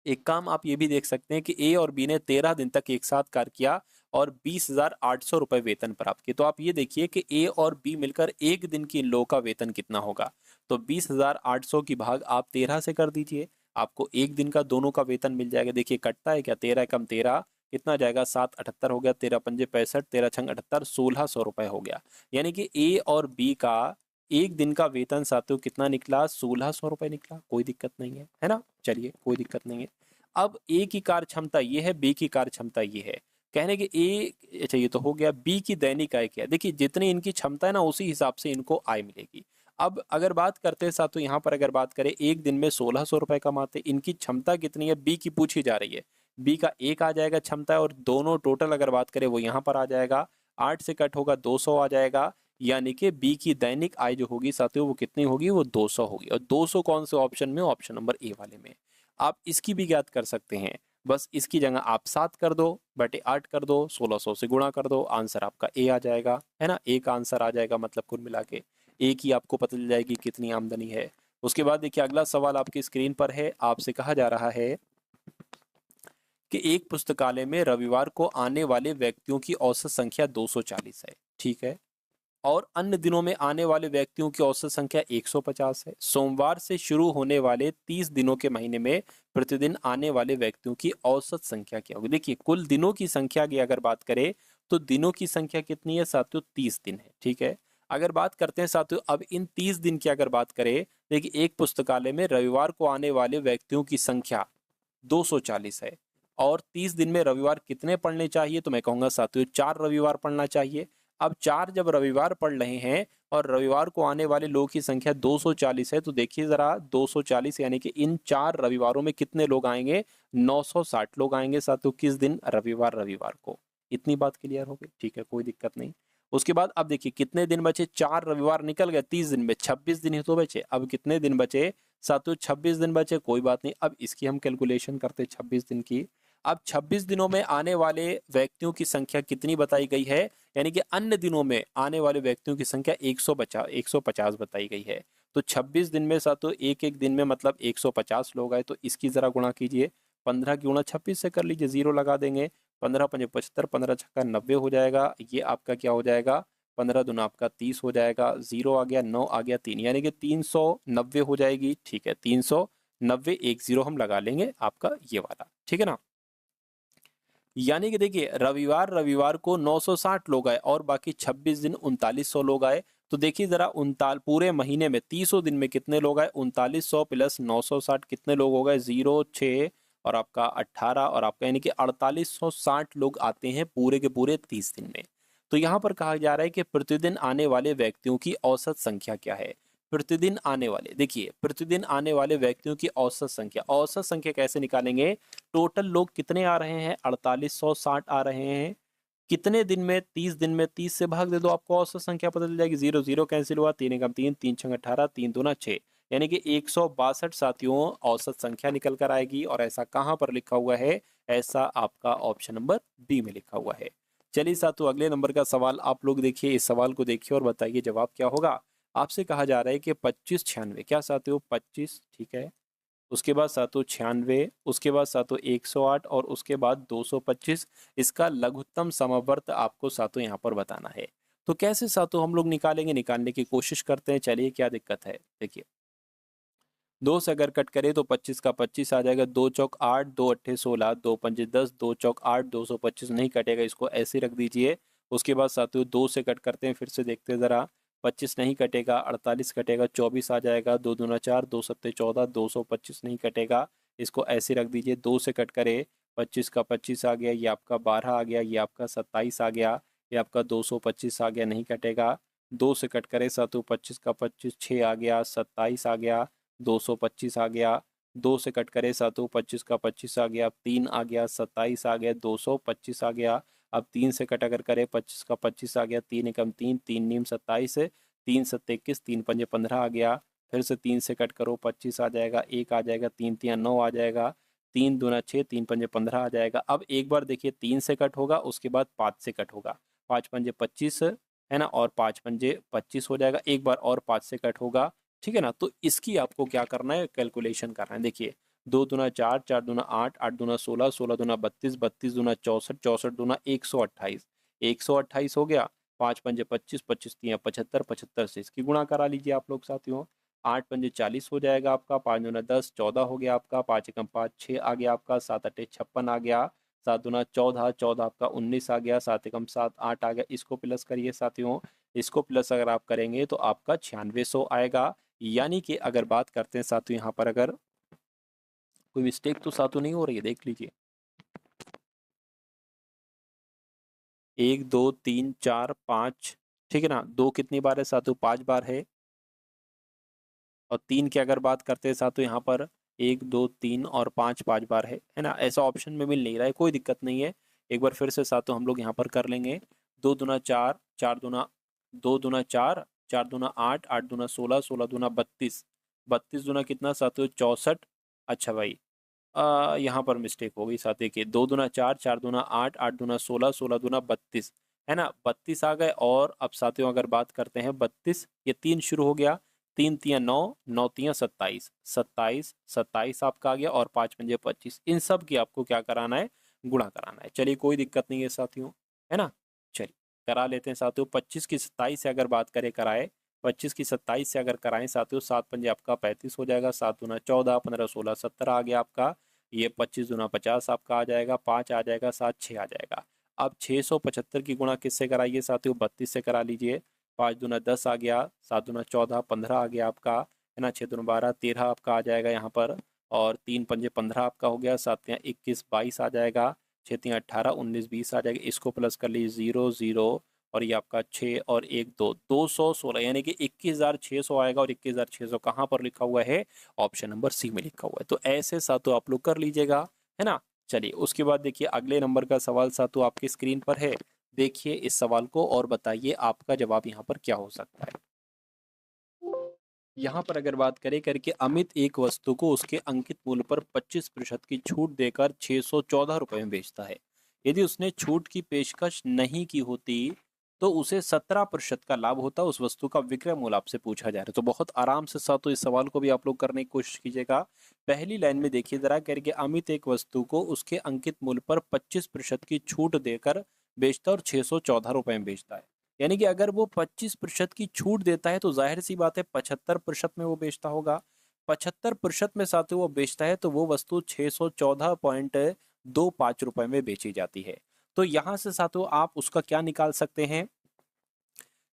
A: एक काम आप ये भी देख सकते हैं कि ए और बी ने 13 दिन तक एक साथ कार्य किया और 20,800 रुपए वेतन प्राप्त किए। तो आप ये देखिए कि ए और बी मिलकर एक दिन की इन लोगों का वेतन कितना होगा। तो 20,800 की भाग आप 13 से कर दीजिए, आपको एक दिन का दोनों का वेतन मिल जाएगा। देखिए कटता है क्या? 13 कम 13 कितना जाएगा? 7 78 हो गया, 13 पंजे 65, 13 छंग 78, 1600 रुपए हो गया। यानी कि ए और बी का एक दिन का वेतन साथियों कितना निकला? 1600 रुपए निकला। कोई दिक्कत नहीं है ना? चलिए कोई दिक्कत नहीं है। अब ए की कार्य क्षमता ये है, बी की कार्य क्षमता ये है। कहने के ए, अच्छा ये तो हो गया। बी की दैनिक आय क्या है? देखिए जितनी इनकी क्षमता है ना उसी हिसाब से इनको आय मिलेगी। अब अगर बात करते हैं साथ, तो यहाँ पर अगर बात करें एक दिन में 1600 रुपए कमाते, इनकी क्षमता कितनी है? बी की पूछी जा रही है। बी का एक आ जाएगा क्षमता, और दोनों टोटल अगर बात करें वो यहाँ पर आ जाएगा। 8 से कट होगा 200 आ जाएगा, यानी कि बी की दैनिक आय जो होगी साथियों वो कितनी होगी? वो 200 होगी। और 200 कौन से ऑप्शन में? ऑप्शन नंबर ए वाले में। आप इसकी भी ज्ञात कर सकते हैं। बस इसकी जगह आप 7 कर दो बटे 8 कर दो, 1600 से गुणा कर दो, आंसर आपका ए आ जाएगा, है ना। ए का आंसर आ जाएगा, मतलब कुल मिला के ए की आपको पता चल जाएगी कितनी आमदनी है। उसके बाद देखिए अगला सवाल आपकी स्क्रीन पर है, आपसे कहा जा रहा है कि एक पुस्तकालय में रविवार को आने वाले व्यक्तियों की औसत संख्या 240 है, ठीक है, और अन्य दिनों में आने वाले व्यक्तियों की औसत संख्या 150 है। सोमवार से शुरू होने वाले 30 दिनों के महीने में प्रतिदिन आने वाले व्यक्तियों की औसत संख्या क्या होगी। देखिए कुल दिनों की संख्या की अगर बात करें तो दिनों की संख्या कितनी है साथियों, 30 दिन है, ठीक है। अगर बात करते हैं साथियों अब इन 30 दिन की अगर बात करें, देखिए एक पुस्तकालय में रविवार को आने वाले व्यक्तियों की संख्या 240 है और 30 दिन में रविवार कितने पढ़ने चाहिए, तो मैं कहूंगा साथियों 4 रविवार पढ़ना चाहिए। अब 4 जब रविवार पढ़ रहे हैं और रविवार को आने वाले लोगों की संख्या 240 है, तो देखिए जरा 240 यानी कि इन 4 रविवारों में कितने लोग आएंगे, 960 लोग आएंगे साथियों, किस दिन, रविवार को। इतनी बात क्लियर हो गई, ठीक है, कोई दिक्कत नहीं। उसके बाद अब देखिए कितने दिन बचे, 4 रविवार निकल गए 30 दिन में, 26 दिन ही तो बचे। अब कितने दिन बचे साथियों, 26 दिन बचे, कोई बात नहीं। अब इसकी हम कैलकुलेशन करते 26 दिन की। अब 26 दिनों में आने वाले व्यक्तियों की संख्या कितनी बताई गई है, यानी कि अन्य दिनों में आने वाले व्यक्तियों की संख्या 150 बताई गई है। तो 26 दिन में साथियों एक एक दिन में मतलब 150 लोग आए, तो इसकी जरा गुणा कीजिए, 15 की गुणा 26 से कर लीजिए, जीरो लगा देंगे, 15 पंजे 75, 15 छक्का 90 हो जाएगा। ये आपका क्या हो जाएगा, 15 दूना आपका 30 हो जाएगा, जीरो आ गया, 9 आ गया, 3 यानी कि 390 हो जाएगी, ठीक है, 390, एक जीरो हम लगा लेंगे आपका ये वाला, ठीक है ना। यानी कि देखिए रविवार को 960 लोग आए और बाकी 26 दिन 3900 लोग आए। तो देखिए जरा उनताल पूरे महीने में 300 दिन में कितने लोग आए, 3900 प्लस 960 कितने लोग हो गए, 0 6 और आपका 18 और आपका यानी कि 4860 लोग आते हैं पूरे के पूरे 30 दिन में। तो यहाँ पर कहा जा रहा है कि प्रतिदिन आने वाले व्यक्तियों की औसत संख्या क्या है। प्रतिदिन आने वाले, देखिए प्रतिदिन आने वाले व्यक्तियों की औसत संख्या कैसे निकालेंगे, टोटल लोग कितने आ रहे हैं, 4860 आ रहे हैं, कितने दिन में, 30 दिन में, 30 से भाग दे दो आपको औसत संख्या पता चल जाएगी, जीरो जीरो कैंसिल हुआ, 3 एकम 3, 3 छंग 18, 3 दूना 6, यानी कि 162 साथियों औसत संख्या निकल कर आएगी। और ऐसा कहाँ पर लिखा हुआ है, ऐसा आपका ऑप्शन नंबर बी में लिखा हुआ है। चलिए साथियों अगले नंबर का सवाल आप लोग देखिए, इस सवाल को देखिए और बताइए जवाब क्या होगा। आपसे कहा जा रहा है कि 2596, क्या साथियों 25, ठीक है, उसके बाद सातों 96, उसके बाद सातों 108 और उसके बाद 225, इसका लघुत्तम समवर्त आपको सातों यहाँ पर बताना है। तो कैसे सातों हम लोग निकालेंगे, निकालने की कोशिश करते हैं, चलिए क्या दिक्कत है। देखिए 2 से अगर कट करें तो 25 का 25 आ जाएगा, 2 चौक 8, 2 अट्ठे 16, 2 पंजे 10, 2 चौक 8, 225 नहीं कटेगा, इसको ऐसे रख दीजिए। उसके बाद साथियों 2 से कट करते हैं, फिर से देखते हैं जरा, 25 नहीं कटेगा, 48 कटेगा, 24 आ जाएगा, 2 दूना 4, 2 सत्ते 14, 225 नहीं कटेगा, इसको ऐसे रख दीजिए। 2 से कट करे 25 का 25 आ गया, ये आपका 12 आ गया, ये आपका 27 आ गया, ये आपका 225 आ गया, नहीं कटेगा। 2 से कट करे साथियों 25 का 25, 6 आ गया, 27 आ गया, 225 आ गया। 2 से कट करे सातों 25 का 25 आ गया, 3 आ गया, 27 आ गया, 225 आ गया। अब 3 से कट अगर करे 25 का 25 आ गया, 3 एकम 3, 3 नीम 27, 3 सत्ते 21, 3 पंजे 15 आ गया। फिर से 3 से कट करो 25 आ जाएगा, 1 आ जाएगा, 3 तिया 9 आ जाएगा, 3 दूना 6, 3 पंजे 15 आ जाएगा। अब एक बार देखिए 3 से कट होगा, उसके बाद 5 से कट होगा, 5 पंजे 25 है ना, और 5 पंजे 25 हो जाएगा, एक बार और 5 से कट होगा, ठीक है ना। तो इसकी आपको क्या करना है, कैलकुलेशन करना है। देखिए 2 दूना 4, 4 दूना 8, 8 दूना 16, 16 दूना 32, 32 दूना 64, 64 दूना 128, 128 हो गया, 5 पंजे 25, 25 तिया 75, 75 से इसकी गुणा करा लीजिए आप लोग साथियों। 8 पंजे 40 हो जाएगा आपका, 5 दूना 10, 14 हो गया आपका, 5 एकम 5, 6 आ गया आपका, 7 अट्ठे 56 आ गया, 7 दूना 14, 14 आपका 19 आ गया, 7 एकम 7, 8 आ गया। इसको प्लस करिए साथियों, इसको प्लस अगर आप करेंगे तो आपका 9600 आएगा। यानी कि अगर बात करते हैं साथियों यहाँ पर अगर कोई मिस्टेक तो साथियों नहीं हो रही है, देख लीजिए, 1 2 3 4 5, ठीक है ना, 2 कितनी बार है साथियों, 5 बार है। और 3 की अगर बात करते हैं साथियों यहाँ पर 1 2 3 और 5, 5 बार है ना। ऐसा ऑप्शन में मिल नहीं रहा है, कोई दिक्कत नहीं है। एक बार फिर से साथियों हम लोग यहाँ पर कर लेंगे। 2 दूना 4, 4 दूना 2 दूना 4, 4 दूना 8, 8 दूना 16, 16 दूना 32, 32 दूना कितना साथियों 64। अच्छा भाई यहाँ पर मिस्टेक हो गई साथ, देखिए 2 दूना 4, 4 दूना 8, 8 दूना 16, 16 दूना 32, है ना, 32 आ गए। और अब साथियों अगर बात करते हैं 32, ये 3 शुरू हो गया, 3 तियां 9, 9 तियां 27, 27, 27 आपका आ गया, और 5 पंजे 25, इन सब की आपको क्या कराना है, गुणा कराना है। चलिए कोई दिक्कत नहीं है साथियों, है ना। चलिए करा लेते हैं साथियों। 25 की 27 से अगर बात करें कराए, 25 की 27 से अगर कराएं साथियों, 7 पंजे आपका 35 हो जाएगा, 7 दूना 14, 15 16 17 आ गया आपका। ये 25 दूना 50 आपका आ जाएगा, 5 आ जाएगा, 7 6 आ जाएगा। अब 675 की गुणा किससे कराइए साथियों, 32 से करा लीजिए। 5 दूना 10 आ गया, 7 दूना 14, 15 आ गया आपका, है ना। 6 दूना 12, 13 आपका आ जाएगा यहाँ पर, और 3 पंजे 15 आपका हो गया, 7 तियां 21, 22 आ जाएगा, 6 तियां 18, 19, 20 आ जाएगा। इसको प्लस कर लीजिए 0 0, और ये आपका 6 और 1 2, 216, यानी कि 21,600 आएगा। और 21,600 कहाँ पर लिखा हुआ है, ऑप्शन नंबर सी में लिखा हुआ है। तो ऐसे सातों आप लोग कर लीजिएगा, है ना। चलिए उसके बाद देखिए अगले नंबर का सवाल सातों आपकी स्क्रीन पर है। देखिए इस सवाल को और बताइए आपका जवाब यहाँ पर क्या हो सकता है। यहाँ पर अगर बात करें करके, अमित एक वस्तु को उसके अंकित मूल्य पर 25% की छूट देकर 614 रुपए में बेचता है। यदि उसने छूट की पेशकश नहीं की होती तो उसे 17% का लाभ होता। उस वस्तु का विक्रय मूल्य आपसे पूछा जा रहा है। तो बहुत आराम से साथ इस सवाल को भी आप लोग करने की कोशिश कीजिएगा। पहली लाइन में देखिए जरा, करके अमित एक वस्तु को उसके अंकित मूल्य पर 25% की छूट देकर बेचता और 614 रुपए में बेचता है। यानी कि अगर वो 25% की छूट देता है तो जाहिर सी बात है 75% में वो बेचता होगा। 75% में साथ वो बेचता है तो वो वस्तु 614.25 रुपए में बेची जाती है। तो यहां से साथों आप उसका क्या निकाल सकते हैं,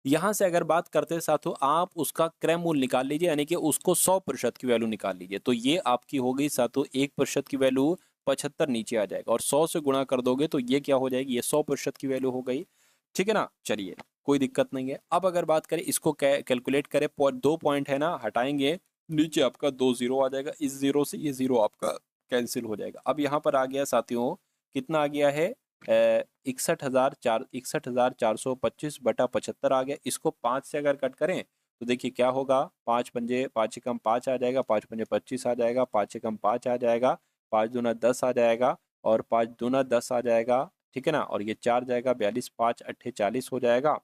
A: यहां से अगर बात करते हैं साथों, आप उसका क्रय मूल्य निकाल लीजिए, यानी कि उसको 100% की वैल्यू निकाल लीजिए। तो ये आपकी हो गई साथों 1% की वैल्यू, 75 नीचे आ जाएगा, और 100 से गुणा कर दोगे तो ये क्या हो जाएगी, ये 100% की वैल्यू हो गई। ठीक है ना। चलिए कोई दिक्कत नहीं है। अब अगर बात करें इसको कैलकुलेट करें, 2 पॉइंट है ना, हटाएंगे, नीचे आपका 2 जीरो आ जाएगा, इस जीरो से ये जीरो आपका कैंसिल हो जाएगा। अब यहाँ पर आ गया साथियों, कितना आ गया है, 61,425/75 आ गया। इसको 5 से अगर कट करें तो देखिए क्या होगा, 5 पंजे 5 एकम 5 आ जाएगा, 5 पंजे 25 आ जाएगा, 5 एकम 5 आ जाएगा, 5 दूना 10 आ जाएगा, और 5 दूना 10 आ जाएगा। ठीक है ना, और ये 4 जाएगा, 42, 5 अट्ठे 40 हो जाएगा,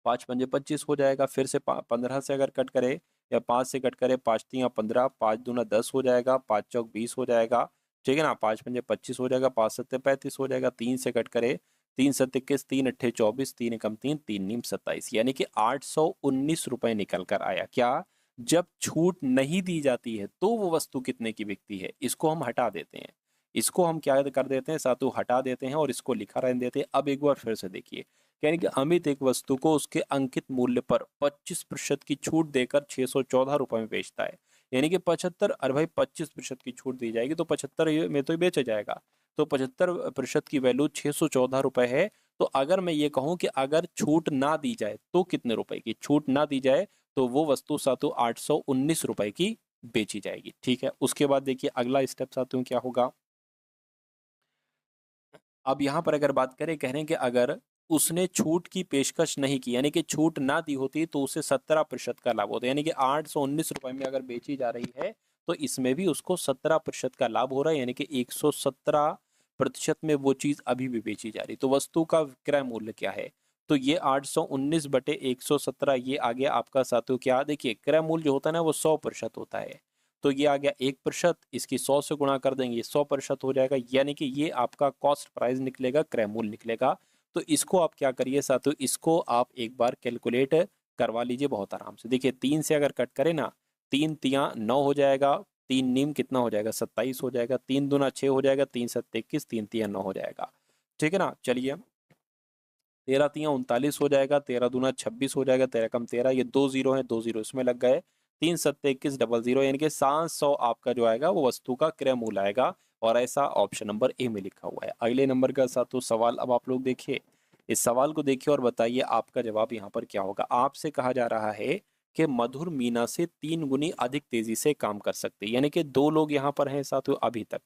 A: 5 पंजे 25 हो जाएगा। फिर से 15 से अगर कट करे या 5 से कट करे, 5 तियां 15, 5 दूना 10 हो जाएगा, 5 चौक 20 हो जाएगा। ठीक है ना, 5 पंजे 25 हो जाएगा, 5 सत्ते 35 हो जाएगा। 3 से कट करे, 3 सत्ते 21, 3 अट्ठे 24, 3 एकम 3, 3 नीम 27, यानी कि 819 रुपए निकल कर आया। क्या, जब छूट नहीं दी जाती है तो वो वस्तु कितने की बिकती है। इसको हम हटा देते हैं, इसको हम क्या कर देते हैं सातों, हटा देते हैं, और इसको लिखा रहने देते हैं। अब एक बार फिर से देखिए, यानी कि अमित एक वस्तु को उसके अंकित मूल्य पर 25% की छूट देकर 614 रुपए में बेचता है। यानी कि 75, अरे भाई 25% की छूट दी जाएगी तो 75 में तो बेचा जाएगा। तो 75% की वैल्यू 614 रुपए है। तो अगर मैं ये कहूं कि अगर छूट ना दी जाए तो कितने रुपए की, छूट ना दी जाए तो वो वस्तु सातों 819 रुपए की बेची जाएगी। ठीक है, उसके बाद देखिए अगला स्टेप सातों क्या होगा। अब यहाँ पर अगर बात करें, कह रहे हैं कि अगर उसने छूट की पेशकश नहीं की, यानी कि छूट ना दी होती तो उसे 17% का लाभ होता है। यानी कि 819 रुपए में अगर बेची जा रही है तो इसमें भी उसको 17% का लाभ हो रहा है, यानी कि 117% में वो चीज अभी भी बेची जा रही। तो वस्तु का विक्रय मूल्य क्या है, तो ये 819/117, ये आ गया आपका साथियों क्या, देखिए क्रय मूल्य जो होता है ना वो 100% होता है। तो ये आ गया 1%, इसकी 100 से गुणा कर देंगे, ये 100% हो जाएगा, यानी कि ये आपका कॉस्ट प्राइस निकलेगा, क्रय मूल्य निकलेगा। तो इसको आप क्या करिए साथियों, इसको आप एक बार कैलकुलेट करवा लीजिए बहुत आराम से। देखिए 3 से अगर कट करें ना, 3 तियां 9 हो जाएगा, 3 नीम कितना हो जाएगा, 27 हो जाएगा, 3 दूना 6 हो जाएगा, 3 सत्ते 21, 3 तियां 9 हो जाएगा। ठीक है ना। चलिए 13 तियां 39 हो जाएगा, 13 दूना 26 हो जाएगा, 13 कम 13, ये 2 जीरो है, 2 जीरो इसमें लग गए, 3 सत्ते 21, डबल जीरो, यानी कि 700 आपका जो आएगा वो वस्तु का क्रय मूल्य आएगा। और ऐसा ऑप्शन नंबर ए में लिखा हुआ है। अगले नंबर का साथ सवाल अब आप लोग देखिए, इस सवाल को देखिए और बताइए आपका जवाब यहाँ पर क्या होगा। आपसे कहा जा रहा है कि मधुर मीना से 3 गुनी अधिक तेजी से काम कर सकते हैं, यानी कि 2 लोग यहाँ पर हैं साथियों अभी तक।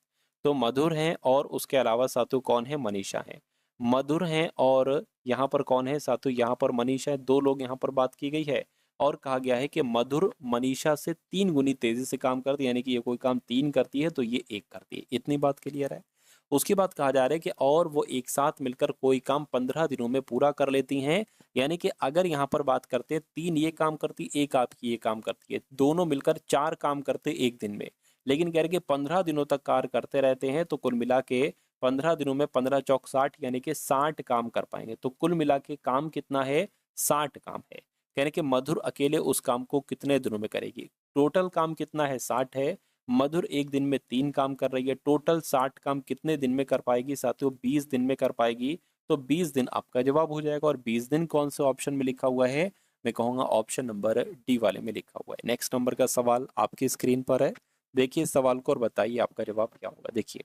A: तो मधुर हैं और उसके अलावा साथियों कौन है, मनीषा है। मधुर हैं और यहाँ पर कौन है साथियों, यहाँ पर मनीषा है, 2 लोग यहाँ पर बात की गई है। और कहा गया है कि मधुर मनीषा से 3 गुनी तेजी से काम करती है, यानी कि ये कोई काम 3 करती है तो ये 1 करती है। इतनी बात क्लियर है। उसके बाद कहा जा रहा है कि और वो एक साथ मिलकर कोई काम 15 दिनों में पूरा कर लेती हैं, यानी कि अगर यहाँ पर बात करते हैं 3 ये काम करती, 1 आपकी ये काम करती है, दोनों मिलकर 4 काम करते 1 दिन में, लेकिन कह रहे कि 15 दिनों तक कार्य करते रहते हैं, तो कुल मिला के 15 दिनों में 15 चौक 60, यानी कि 60 काम कर पाएंगे। तो कुल मिला के काम कितना है? 60 काम है। कहने कि मधुर अकेले उस काम को कितने दिनों में करेगी? टोटल काम कितना है? 60 है। मधुर एक दिन में 3 काम कर रही है, टोटल 60 काम कितने दिन में कर पाएगी साथियों? 20 दिन में कर पाएगी। तो 20 दिन आपका जवाब हो जाएगा। और 20 दिन कौन से ऑप्शन में लिखा हुआ है? मैं कहूँगा ऑप्शन नंबर डी वाले में लिखा हुआ है। नेक्स्ट नंबर का सवाल आपकी स्क्रीन पर है, देखिए सवाल को और बताइए आपका जवाब क्या होगा। देखिए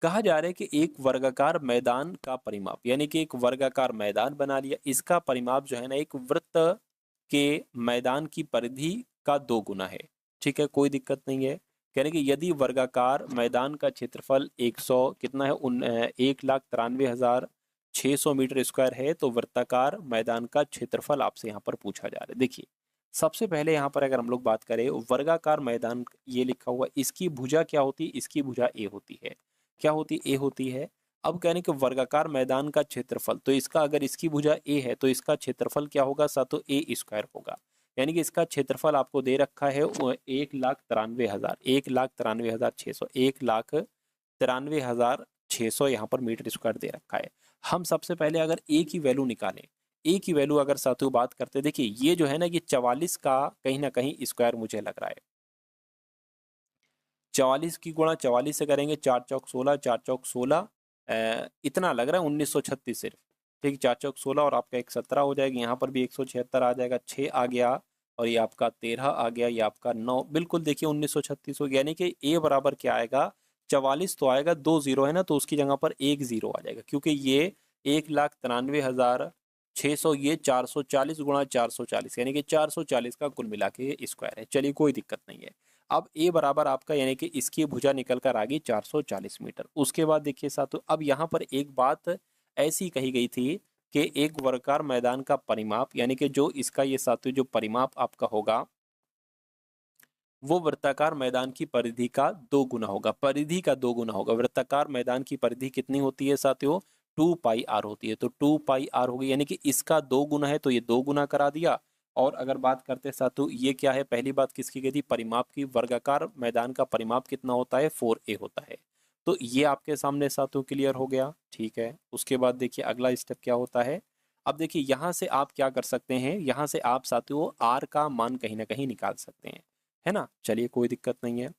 A: कहा जा रहा है कि एक वर्गाकार मैदान का परिमाप, यानी कि एक वर्गाकार मैदान बना लिया, इसका परिमाप जो है ना एक वृत्त के मैदान की परिधि का 2 गुना है। ठीक है, कोई दिक्कत नहीं है। कह रहे कि यदि वर्गाकार मैदान का क्षेत्रफल 100 कितना है 1,93,600 मीटर स्क्वायर है, तो वृत्ताकार मैदान का क्षेत्रफल आपसे यहाँ पर पूछा जा रहा है। देखिए सबसे पहले यहाँ पर अगर हम लोग बात करें वर्गाकार मैदान, ये लिखा हुआ, इसकी भुजा क्या होती है? इसकी भुजा ए होती है। क्या होती? ए होती है। अब कहने कि वर्गाकार मैदान का क्षेत्रफल, तो इसका अगर इसकी भुजा ए है तो इसका क्षेत्रफल क्या होगा साथों? ए स्क्वायर होगा। यानी कि इसका क्षेत्रफल आपको दे रखा है 1,93,000, 1,93,600, 1,93,600 यहाँ पर मीटर स्क्वायर दे रखा है। हम सबसे पहले अगर ए की वैल्यू निकालें, ए की वैल्यू अगर साथियों बात करते हैं, देखिए ये जो है ना ये 44 का कहीं ना कहीं स्क्वायर मुझे लग रहा है। 44 की गुणा 44 से करेंगे, 4 चौक 16, 4 चौक 16, इतना लग रहा है 1936 सिर्फ। ठीक, 4 चौक 16 और आपका 117 हो जाएगा, यहाँ पर भी 176 आ जाएगा, 6 आ गया और ये आपका 13 आ गया, ये आपका 9, बिल्कुल देखिए 1936 हो गया। यानी कि ए बराबर क्या आएगा? 44 तो आएगा, 2 जीरो है ना, तो उसकी जगह पर 1 जीरो आ जाएगा, क्योंकि ये 1,93,600, ये 440 गुणा 440, यानी कि 440 का कुल मिला के स्क्वायर है। चलिए कोई दिक्कत नहीं है। अब ए बराबर आपका यानी कि इसकी भुजा निकल कर आ गई 440 मीटर। उसके बाद देखिए साथियों, अब यहाँ पर एक बात ऐसी कही गई थी कि एक वर्गाकार मैदान का परिमाप, यानी कि जो इसका ये साथियों जो परिमाप आपका होगा वो वृत्ताकार मैदान की परिधि का 2 गुना होगा। परिधि का 2 गुना होगा। वृत्ताकार मैदान की परिधि कितनी होती है साथियों? 2 पाई आर होती है। तो 2 पाई आर होगी, यानी कि इसका 2 गुना है तो ये 2 गुना करा दिया। और अगर बात करते हैं साथियों, ये क्या है? पहली बात किसकी गई थी? परिमाप की। वर्गाकार मैदान का परिमाप कितना होता है? 4a होता है। तो ये आपके सामने साथियों क्लियर हो गया। ठीक है, उसके बाद देखिए अगला स्टेप क्या होता है। अब देखिए यहाँ से आप क्या कर सकते हैं, यहाँ से आप साथियों आर का मान कहीं ना कहीं निकाल सकते हैं, है ना। चलिए कोई दिक्कत नहीं है।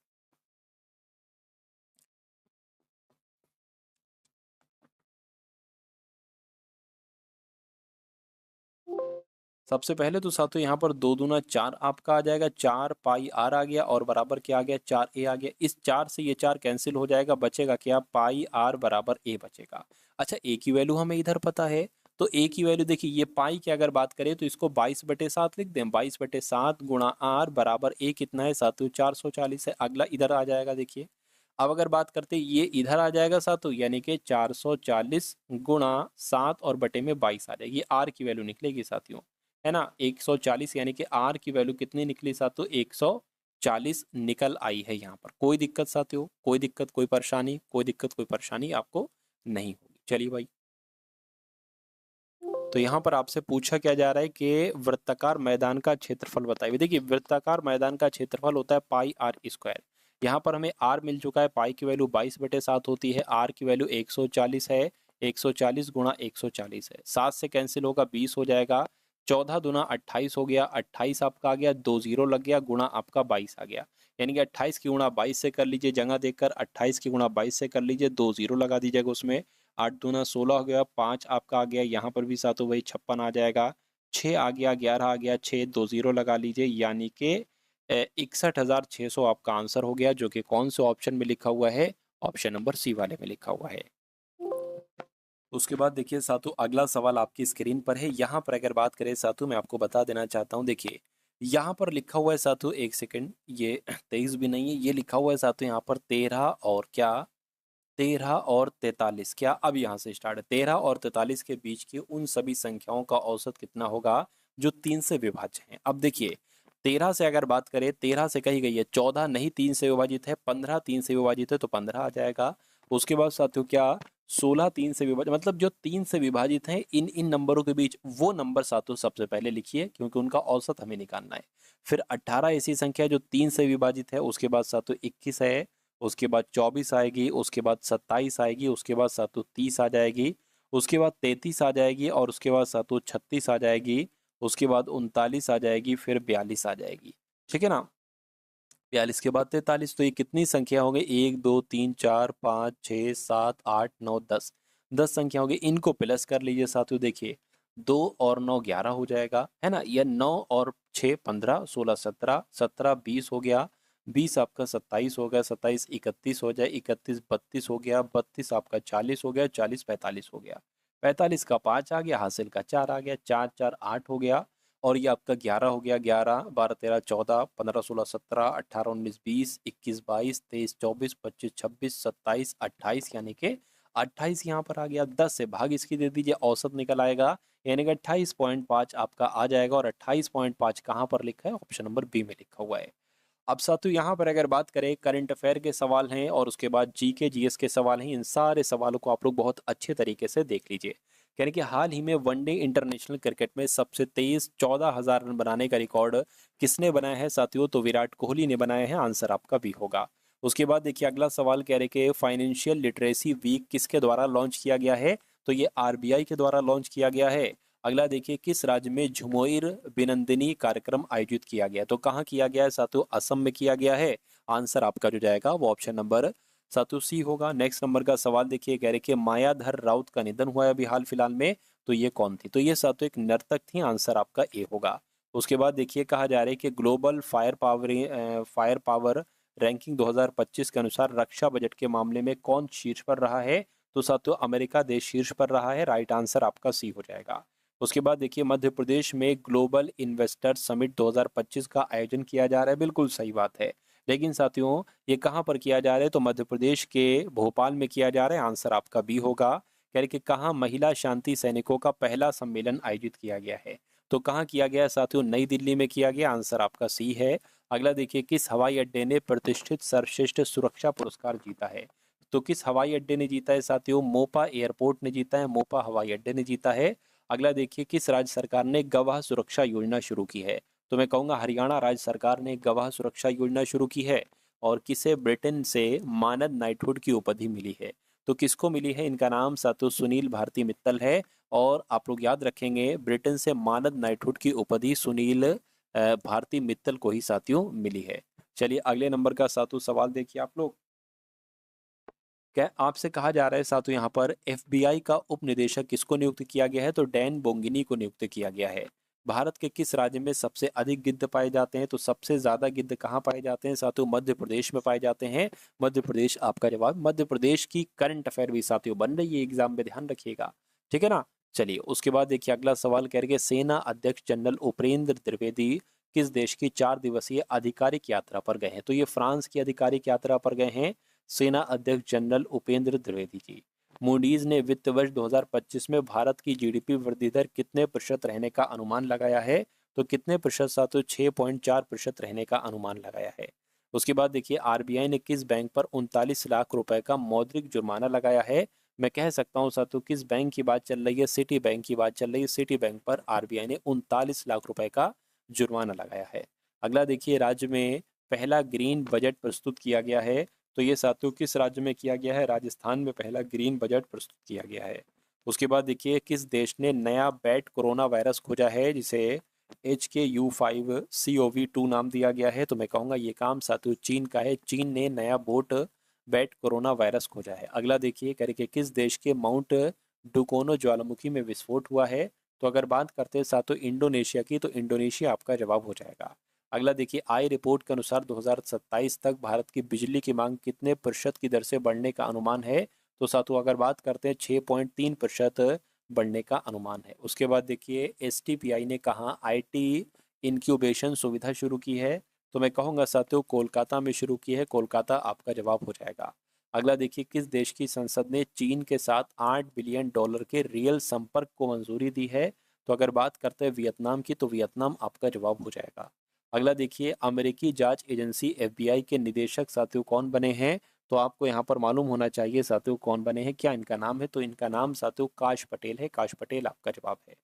A: सबसे पहले तो साथियों यहाँ पर 2 दूना 4 आपका आ जाएगा, 4 पाई आर आ गया और बराबर क्या आ गया? 4a आ गया। इस 4 से ये 4 कैंसिल हो जाएगा, बचेगा क्या? पाई आर बराबर a बचेगा। अच्छा, a की वैल्यू हमें इधर पता है, तो a की वैल्यू देखिए, ये पाई की अगर बात करें तो इसको 22/7 लिख दें। 22/7 गुणा आर बराबर a कितना है साथियों? 440 है। अगला इधर आ जाएगा। देखिए अब अगर बात करते ये इधर आ जाएगा साथियों, यानी कि 440 गुणा 7 और बटे में 22 आ जाएगी। आर की वैल्यू निकलेगी साथियों, है ना। 140, यानी कि आर की वैल्यू कितनी निकली साथियों? 140 निकल आई है यहाँ पर। कोई दिक्कत साथियों? कोई दिक्कत, कोई परेशानी? कोई दिक्कत, कोई परेशानी आपको नहीं होगी। चलिए भाई, तो यहाँ पर आपसे पूछा क्या जा रहा है कि वृत्ताकार मैदान का क्षेत्रफल बताइए। देखिए वृत्ताकार मैदान का क्षेत्रफल होता है पाई आर स्क्वायर। यहाँ पर हमें आर मिल चुका है, पाई की वैल्यू 22/7 होती है, आर की वैल्यू 140 है, 140 गुणा 140 है, 7 से कैंसिल होगा, 20 हो जाएगा, 14 दूना 28 हो गया, 28 आपका आ गया, 2 जीरो लग गया, गुणा आपका 22 आ गया। यानी कि 28 की गुणा 22 से कर लीजिए, जगह देखकर 28 की गुणा 22 से कर लीजिए, 2 जीरो लगा दीजिएगा उसमें, 8 दूना 16 हो गया, 5 आपका आ गया, यहाँ पर भी सातों वही 56 आ जाएगा, 6 आ गया, 11 आ गया, 6 2 जीरो लगा लीजिए, यानी कि 61,600 आपका आंसर हो गया, जो कि कौन से ऑप्शन में लिखा हुआ है? ऑप्शन नंबर सी वाले में लिखा हुआ है। उसके बाद देखिए साथों अगला सवाल आपकी स्क्रीन पर है। यहाँ पर अगर बात करें साथों, मैं आपको बता देना चाहता हूँ, देखिए यहाँ पर लिखा हुआ है साथों, एक सेकंड, ये 23 भी नहीं है, ये लिखा हुआ है साथों यहाँ पर 13 और क्या? 13 और 43। क्या? अब यहाँ से स्टार्ट है। 13 और 43 के बीच की उन सभी संख्याओं का औसत कितना होगा जो 3 से विभाज्य हैं। अब देखिए 13 से अगर बात करें, 13 से कही गई है, 14 नहीं 3 से विभाजित है, 15 3 से विभाजित है तो 15 आ जाएगा। उसके बाद साथियों क्या 16 3 से विभाजित, मतलब जो 3 से विभाजित हैं इन इन नंबरों के बीच वो नंबर साथियों सबसे पहले लिखिए, क्योंकि उनका औसत हमें निकालना है। फिर 18 ऐसी संख्या है जो 3 से विभाजित है, उसके बाद साथियों 21 है, उसके बाद 24 आएगी, उसके बाद 27 आएगी, उसके बाद सातों 30 आ जाएगी, उसके बाद 33 आ जाएगी, और उसके बाद सातों 36 आ जाएगी, उसके बाद 39 आ जाएगी, फिर 42 आ जाएगी। ठीक है ना, 42 के बाद 43, तो ये कितनी संख्या हो गई, 1 2 3 4 5 6 7 8 9 10, 10 संख्या हो गई। इनको प्लस कर लीजिए साथियों, देखिए 2 और 9 11 हो जाएगा, है ना। यह 9 और 6 15, 16 17, 17 20 हो गया, 20 आपका 27 हो गया, 27 31 हो जाए, 31 32 हो गया, 32 आपका 40 हो गया, 40 45 हो गया, 45 का 5 आ गया, हासिल का 4 आ गया, 4 4 8 हो गया, और ये आपका 11 हो गया, 11 12 13 14 15 16 17 18 19 20 21 22 23 24 25 26 27 28, यानी कि 28 यहाँ पर आ गया। 10 से भाग इसकी दे दीजिए, औसत निकल आएगा, यानी कि 28.5 आपका आ जाएगा। और 28.5 कहाँ पर लिखा है, ऑप्शन नंबर बी में लिखा हुआ है। अब साथियों यहाँ पर अगर बात करें, करंट अफेयर के सवाल हैं और उसके बाद जीके जीएस के सवाल हैं। इन सारे सवालों को आप लोग बहुत अच्छे तरीके से देख लीजिए। यानी कि हाल ही में वनडे इंटरनेशनल क्रिकेट में सबसे तेज 14,000 रन बनाने का रिकॉर्ड किसने बनाया है साथियों, तो विराट कोहली ने बनाया है। आंसर आपका भी होगा। उसके बाद देखिए अगला सवाल कह रहे कि फाइनेंशियल लिटरेसी वीक किसके द्वारा लॉन्च किया गया है, तो ये आरबीआई के द्वारा लॉन्च किया गया है। अगला देखिए किस राज्य में झुमोइर बिनंदिनी कार्यक्रम आयोजित किया गया, तो कहाँ किया गया है साथियों, असम में किया गया है। आंसर आपका जो जाएगा वो ऑप्शन नंबर सातु सी होगा। नेक्स्ट नंबर का सवाल देखिए, कह रहे कि मायाधर राउत का निधन हुआ है अभी हाल फिलहाल में, तो ये कौन थी, तो ये सातु एक नर्तक थी। आंसर आपका ए होगा। उसके बाद देखिए कहा जा रहा है कि ग्लोबल फायर पावर रैंकिंग 2025 के अनुसार रक्षा बजट के मामले में कौन शीर्ष पर रहा है, तो साथियों अमेरिका देश शीर्ष पर रहा है। राइट आंसर आपका सी हो जाएगा। उसके बाद देखिए मध्य प्रदेश में ग्लोबल इन्वेस्टर समिट 2025 का आयोजन किया जा रहा है, बिल्कुल सही बात है। लेकिन साथियों ये कहाँ पर किया जा रहा है, तो मध्य प्रदेश के भोपाल में किया जा रहा है। आंसर आपका बी होगा। कह रहे कि कहाँ महिला शांति सैनिकों का पहला सम्मेलन आयोजित किया गया है, तो कहाँ किया गया है साथियों, नई दिल्ली में किया गया। आंसर आपका सी है। अगला देखिए किस हवाई अड्डे ने प्रतिष्ठित सर्वश्रेष्ठ सुरक्षा पुरस्कार जीता है, तो किस हवाई अड्डे ने जीता है साथियों, मोपा एयरपोर्ट ने जीता है, मोपा हवाई अड्डे ने जीता है। अगला देखिए किस राज्य सरकार ने गवाह सुरक्षा योजना शुरू की है, तो मैं कहूँगा हरियाणा राज्य सरकार ने गवाह सुरक्षा योजना शुरू की है। और किसे ब्रिटेन से मानद नाइटहुड की उपाधि मिली है, तो किसको मिली है, इनका नाम साथियों सुनील भारती मित्तल है। और आप लोग याद रखेंगे ब्रिटेन से मानद नाइटहुड की उपाधि सुनील भारती मित्तल को ही साथियों मिली है। चलिए अगले नंबर का साथियों सवाल देखिए आप लोग। क्या आपसे कहा जा रहा है साथियों यहाँ पर एफबीआई का उप निदेशक किसको नियुक्त किया गया है, तो डैन बोंगिनी को नियुक्त किया गया है। भारत के किस राज्य में सबसे अधिक गिद्ध पाए जाते हैं, तो सबसे ज्यादा गिद्ध कहाँ पाए जाते हैं साथियों, मध्य प्रदेश में पाए जाते हैं। मध्य प्रदेश आपका जवाब। मध्य प्रदेश की करंट अफेयर भी साथियों बन रही है एग्जाम में, ध्यान रखिएगा। ठीक है ना। चलिए उसके बाद देखिए अगला सवाल कह रहे सेना अध्यक्ष जनरल उपेंद्र त्रिवेदी किस देश की 4 दिवसीय आधिकारिक यात्रा पर गए हैं, तो ये फ्रांस की आधिकारिक यात्रा पर गए हैं सेना अध्यक्ष जनरल उपेंद्र त्रिवेदी जी। मूडीज ने वित्त वर्ष 2025 में भारत की जीडीपी वृद्धि दर कितने प्रतिशत रहने का अनुमान लगाया है, तो कितने प्रतिशत साथियों, 6.4% रहने का अनुमान लगाया है। उसके बाद देखिए आरबीआई ने किस बैंक पर 39 लाख रुपए का मौद्रिक जुर्माना लगाया है, मैं कह सकता हूं साथियों किस बैंक की बात चल रही है, सिटी बैंक की बात चल रही है। सिटी बैंक पर आरबीआई ने 39 लाख रुपए का जुर्माना लगाया है। अगला देखिए राज्य में पहला ग्रीन बजट प्रस्तुत किया गया है, तो ये साथियों किस राज्य में किया गया है, राजस्थान में पहला ग्रीन बजट प्रस्तुत किया गया है। उसके बाद देखिए किस देश ने नया बैट कोरोना वायरस खोजा है जिसे HKU5COV2 नाम दिया गया है, तो मैं कहूँगा ये काम साथियों चीन का है। चीन ने नया बैट कोरोना वायरस खोजा है। अगला देखिए करके किस देश के माउंट डुकोनो ज्वालामुखी में विस्फोट हुआ है, तो अगर बात करते हैं साथियों इंडोनेशिया की, तो इंडोनेशिया आपका जवाब हो जाएगा। अगला देखिए आई रिपोर्ट के अनुसार 2027 तक भारत की बिजली की मांग कितने प्रतिशत की दर से बढ़ने का अनुमान है, तो साथियों अगर बात करते हैं 6.3% बढ़ने का अनुमान है। उसके बाद देखिए एसटीपीआई ने कहा आईटी इंक्यूबेशन सुविधा शुरू की है, तो मैं कहूँगा साथियों कोलकाता में शुरू की है। कोलकाता आपका जवाब हो जाएगा। अगला देखिए किस देश की संसद ने चीन के साथ $8 बिलियन के रियल संपर्क को मंजूरी दी है, तो अगर बात करते हैं वियतनाम की, तो वियतनाम आपका जवाब हो जाएगा। अगला देखिए, अमेरिकी जांच एजेंसी FBI के निदेशक साथियों कौन बने हैं? तो आपको यहाँ पर मालूम होना चाहिए साथियों कौन बने हैं, क्या इनका नाम है? तो इनका नाम साथियों काश पटेल है। काश पटेल आपका जवाब है।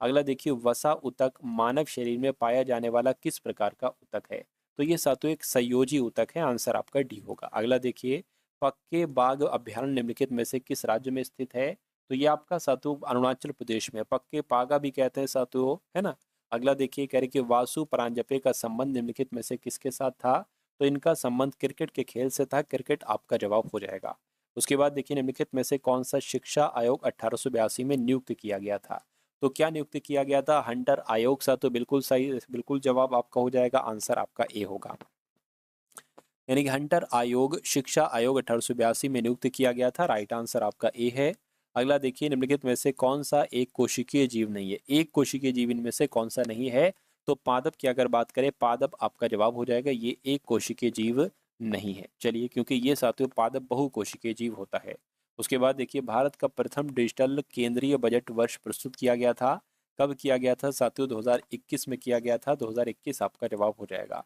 A: अगला देखिए, वसा ऊतक मानव शरीर में पाया जाने वाला किस प्रकार का ऊतक है? तो ये साथियों एक संयोजी ऊतक है। आंसर आपका डी होगा। अगला देखिए, पक्के बाघ अभ्यारण्य निम्नलिखित में से किस राज्य में स्थित है? तो ये आपका साथियों अरुणाचल प्रदेश में, पक्के पागा भी कहते हैं साथियों, है ना। अगला देखिए, कह रहे कि वासु परांजपे का संबंध निम्नलिखित में से किसके साथ था? तो इनका संबंध क्रिकेट के खेल से था। क्रिकेट आपका जवाब हो जाएगा। उसके बाद देखिए, निम्नलिखित में से कौन सा शिक्षा आयोग 1882 में नियुक्त किया गया था? तो क्या नियुक्त किया गया था? हंटर आयोग सा। तो बिल्कुल सही, बिल्कुल जवाब आपका हो जाएगा। आंसर आपका ए होगा। यानी कि हंटर आयोग, शिक्षा आयोग 1882 में नियुक्त किया गया था। राइट आंसर आपका ए है। अगला देखिए, निम्नलिखित में से कौन सा एक कोशिकीय जीव नहीं है? एक कोशिकीय जीव इनमें से कौन सा नहीं है? तो पादप की अगर बात करें, पादप आपका जवाब हो जाएगा। ये एक कोशिकीय जीव नहीं है। चलिए, क्योंकि ये साथियों पादप बहुकोशिकीय जीव होता है। उसके बाद देखिए, भारत का प्रथम डिजिटल केंद्रीय बजट वर्ष प्रस्तुत किया गया था। कब किया गया था साथियों? 2021 में किया गया था। 2021 आपका जवाब हो जाएगा।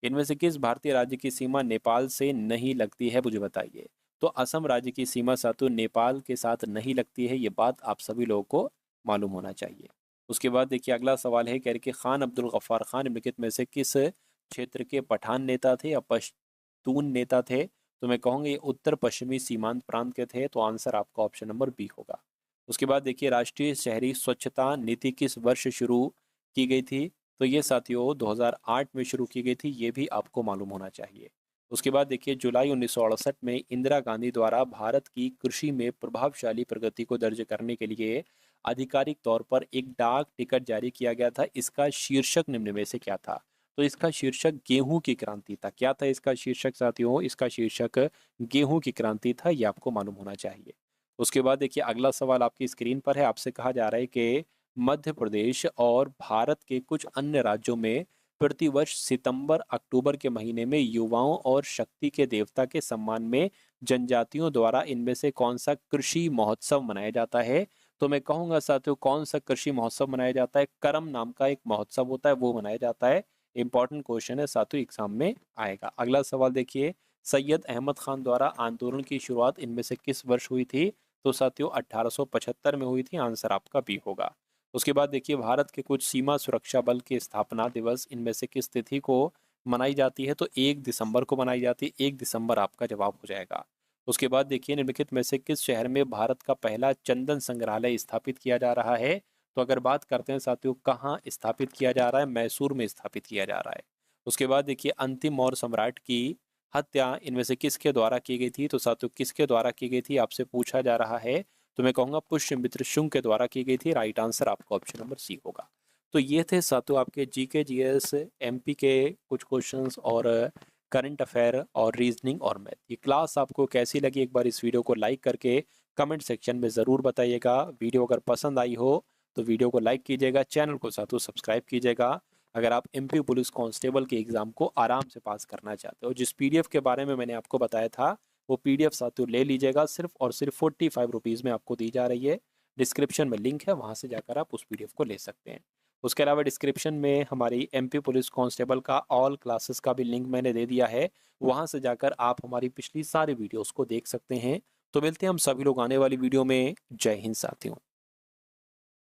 A: इनमें से किस भारतीय राज्य की सीमा नेपाल से नहीं लगती है, मुझे बताइए। तो असम राज्य की सीमा साथियों नेपाल के साथ नहीं लगती है। ये बात आप सभी लोगों को मालूम होना चाहिए। उसके बाद देखिए, अगला सवाल है, कह रहे कि खान अब्दुल गफ्फार खान निम्नलिखित में से किस क्षेत्र के पठान नेता थे या पश्तून नेता थे? तो मैं कहूँगा ये उत्तर पश्चिमी सीमांत प्रांत के थे। तो आंसर आपका ऑप्शन नंबर बी होगा। उसके बाद देखिए, राष्ट्रीय शहरी स्वच्छता नीति किस वर्ष शुरू की गई थी? तो ये साथियों 2008 में शुरू की गई थी। ये भी आपको मालूम होना चाहिए। उसके बाद देखिए, जुलाई 1968 में इंदिरा गांधी द्वारा भारत की कृषि में प्रभावशाली प्रगति को दर्ज करने के लिए आधिकारिक तौर पर एक डाक टिकट जारी किया गया था। इसका शीर्षक निम्न में से क्या था? तो इसका शीर्षक गेहूं की क्रांति था। क्या था इसका शीर्षक साथियों? इसका शीर्षक गेहूं की क्रांति था। ये आपको मालूम होना चाहिए। उसके बाद देखिए, अगला सवाल आपकी स्क्रीन पर है। आपसे कहा जा रहा है कि मध्य प्रदेश और भारत के कुछ अन्य राज्यों में प्रतिवर्ष सितंबर अक्टूबर के महीने में युवाओं और शक्ति के देवता के सम्मान में जनजातियों द्वारा इनमें से कौन सा कृषि महोत्सव मनाया जाता है? तो मैं कहूँगा साथियों, कौन सा कृषि महोत्सव मनाया जाता है? करम नाम का एक महोत्सव होता है, वो मनाया जाता है। इंपॉर्टेंट क्वेश्चन है साथियों, एग्जाम में आएगा। अगला सवाल देखिए, सैयद अहमद खान द्वारा आंदोलन की शुरुआत इनमें से किस वर्ष हुई थी? तो साथियों 1875 में हुई थी। आंसर आपका बी होगा। उसके बाद देखिए, भारत के कुछ सीमा सुरक्षा बल के स्थापना दिवस इनमें से किस तिथि को मनाई जाती है? तो 1 दिसंबर को मनाई जाती है। 1 दिसंबर आपका जवाब हो जाएगा। उसके बाद देखिए, निम्नलिखित में से किस शहर में भारत का पहला चंदन संग्रहालय स्थापित किया जा रहा है? तो अगर बात करते हैं साथियों, कहाँ स्थापित किया जा रहा है? मैसूर में स्थापित किया जा रहा है। उसके बाद देखिए, अंतिम मौर्य सम्राट की हत्या इनमें से किसके द्वारा की गई थी? तो साथियों किसके द्वारा की गई थी आपसे पूछा जा रहा है। तो मैं कहूँगा पुष्यमित्र शुंग के द्वारा की गई थी। राइट आंसर आपका ऑप्शन नंबर सी होगा। तो ये थे साथियों आपके जीके जीएस एमपी के कुछ क्वेश्चंस और करंट अफेयर और रीजनिंग और मैथ। ये क्लास आपको कैसी लगी, एक बार इस वीडियो को लाइक करके कमेंट सेक्शन में ज़रूर बताइएगा। वीडियो अगर पसंद आई हो तो वीडियो को लाइक कीजिएगा, चैनल को साथियों सब्सक्राइब कीजिएगा। अगर आप एमपी पुलिस कांस्टेबल के एग्ज़ाम को आराम से पास करना चाहते हो, जिस पीडीएफ के बारे में मैंने आपको बताया था, वो पीडीएफ साथियों ले लीजिएगा। सिर्फ और सिर्फ 45 रुपीज़ में आपको दी जा रही है। डिस्क्रिप्शन में लिंक है, वहाँ से जाकर आप उस पीडीएफ को ले सकते हैं। उसके अलावा डिस्क्रिप्शन में हमारी एमपी पुलिस कांस्टेबल का ऑल क्लासेस का भी लिंक मैंने दे दिया है। वहाँ से जाकर आप हमारी पिछली सारी वीडियोस को देख सकते हैं। तो मिलते हैं हम सभी लोग आने वाली वीडियो में। जय हिंद साथियों।